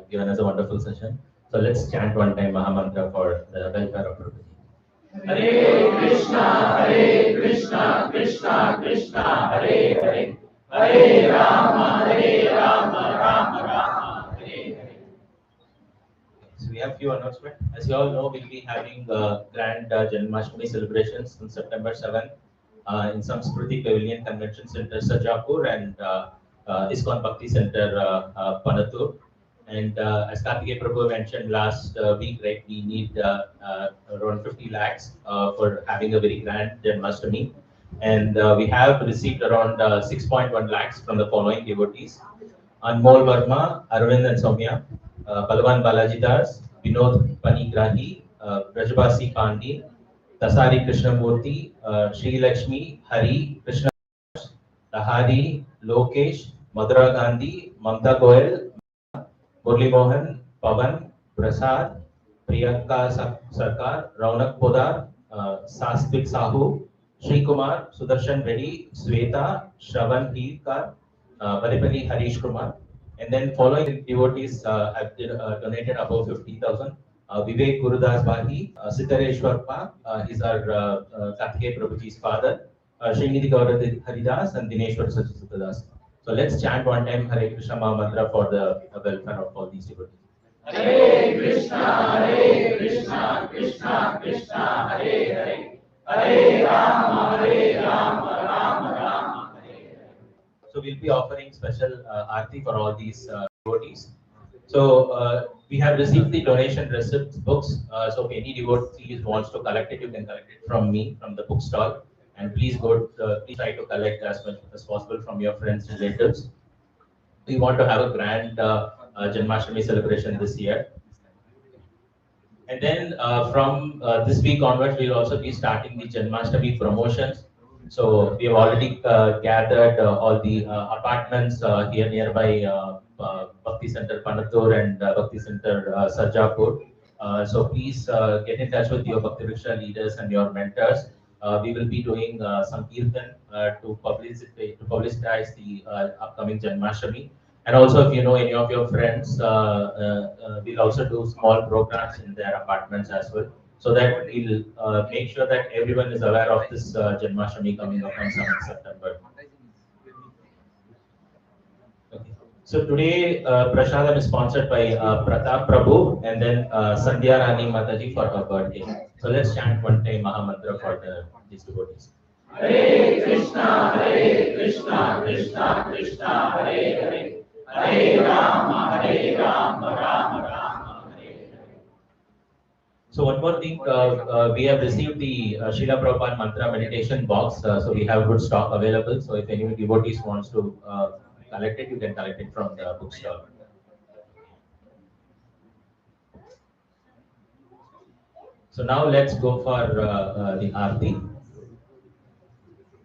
given us a wonderful session. So let's chant one time Mahamantra for the welfare of Prabhuji. Hare Krishna, Krishna Krishna, Hare Hare, Hare Rama, Rama Rama, Hare Hare. So we have few announcements. As you all know, we'll be having grand Janmashtami celebrations on September 7th in Samskruti Pavilion Convention Center, Sajapur, and ISKCON Bhakti Center, Panathur. And as Karthikeya Prabhu mentioned last week, right, we need around 50 lakhs for having a very grand Janmashtami. And we have received around 6.1 lakhs from the following devotees: Anmol Verma, Arvind and Soumya, Balavan Balaji Das, Vinod Panigrahi, Brajabasi Pandi, Tasari Krishnamurthy, Sri Lakshmi, Hari, Krishna, Lahari, Lokesh, Madhura Gandhi, Mamta Goel, Murli Mohan, Pavan, Prasad, Priyanka Sarkar, Raunak Podar, Sastvik Sahu, Sri Kumar, Sudarshan Reddy, Sweta, Shravan Hirkar, Valipalli Harish Kumar. And then following devotees have donated above 50,000. Vivek Gurudas Bahi, Sitareshwar Pa, he's our Karthikeya Prabhuji's father, Srinidhi Gaurav Haridas, and Dineshwar Sachitadadas. So let's chant one time Hare Krishna Mahamantra for the welfare of all these devotees. Hare Krishna, Krishna Krishna, Hare Hare, Hare Rama, Rama Rama, Hare Hare. So we'll be offering special aarti for all these devotees. So we have received the donation receipts books. So if any devotee wants to collect it, you can collect it from me, from the bookstall. And please please try to collect as much as possible from your friends and relatives. We want to have a grand Janmashtami celebration this year. And then from this week onwards, we'll also be starting the Janmashtami promotions. So we have already gathered all the apartments here nearby Bhakti Center Panathur and Bhakti Center Sajapur. So please get in touch with your Bhakti Riksha leaders and your mentors. We will be doing some kirtan to publicize the upcoming Janmashtami. And also, if you know any of your friends, we'll also do small programs in their apartments as well, so that we'll make sure that everyone is aware of this Janmashtami coming up on 7th September. Okay. So today, Prasadam is sponsored by Pratap Prabhu and then Sandhya Rani Mataji for her birthday. So let's chant one time Mahamantra for these devotees. Hare Krishna, Krishna Krishna, Hare Hare, Hare Rama, Rama Rama, Hare Hare. So one more thing, we have received the Srila Prabhupada mantra meditation box, so we have good stock available. So if any devotees wants to collect it, you can collect it from the bookstore. So now let's go for the Aarti.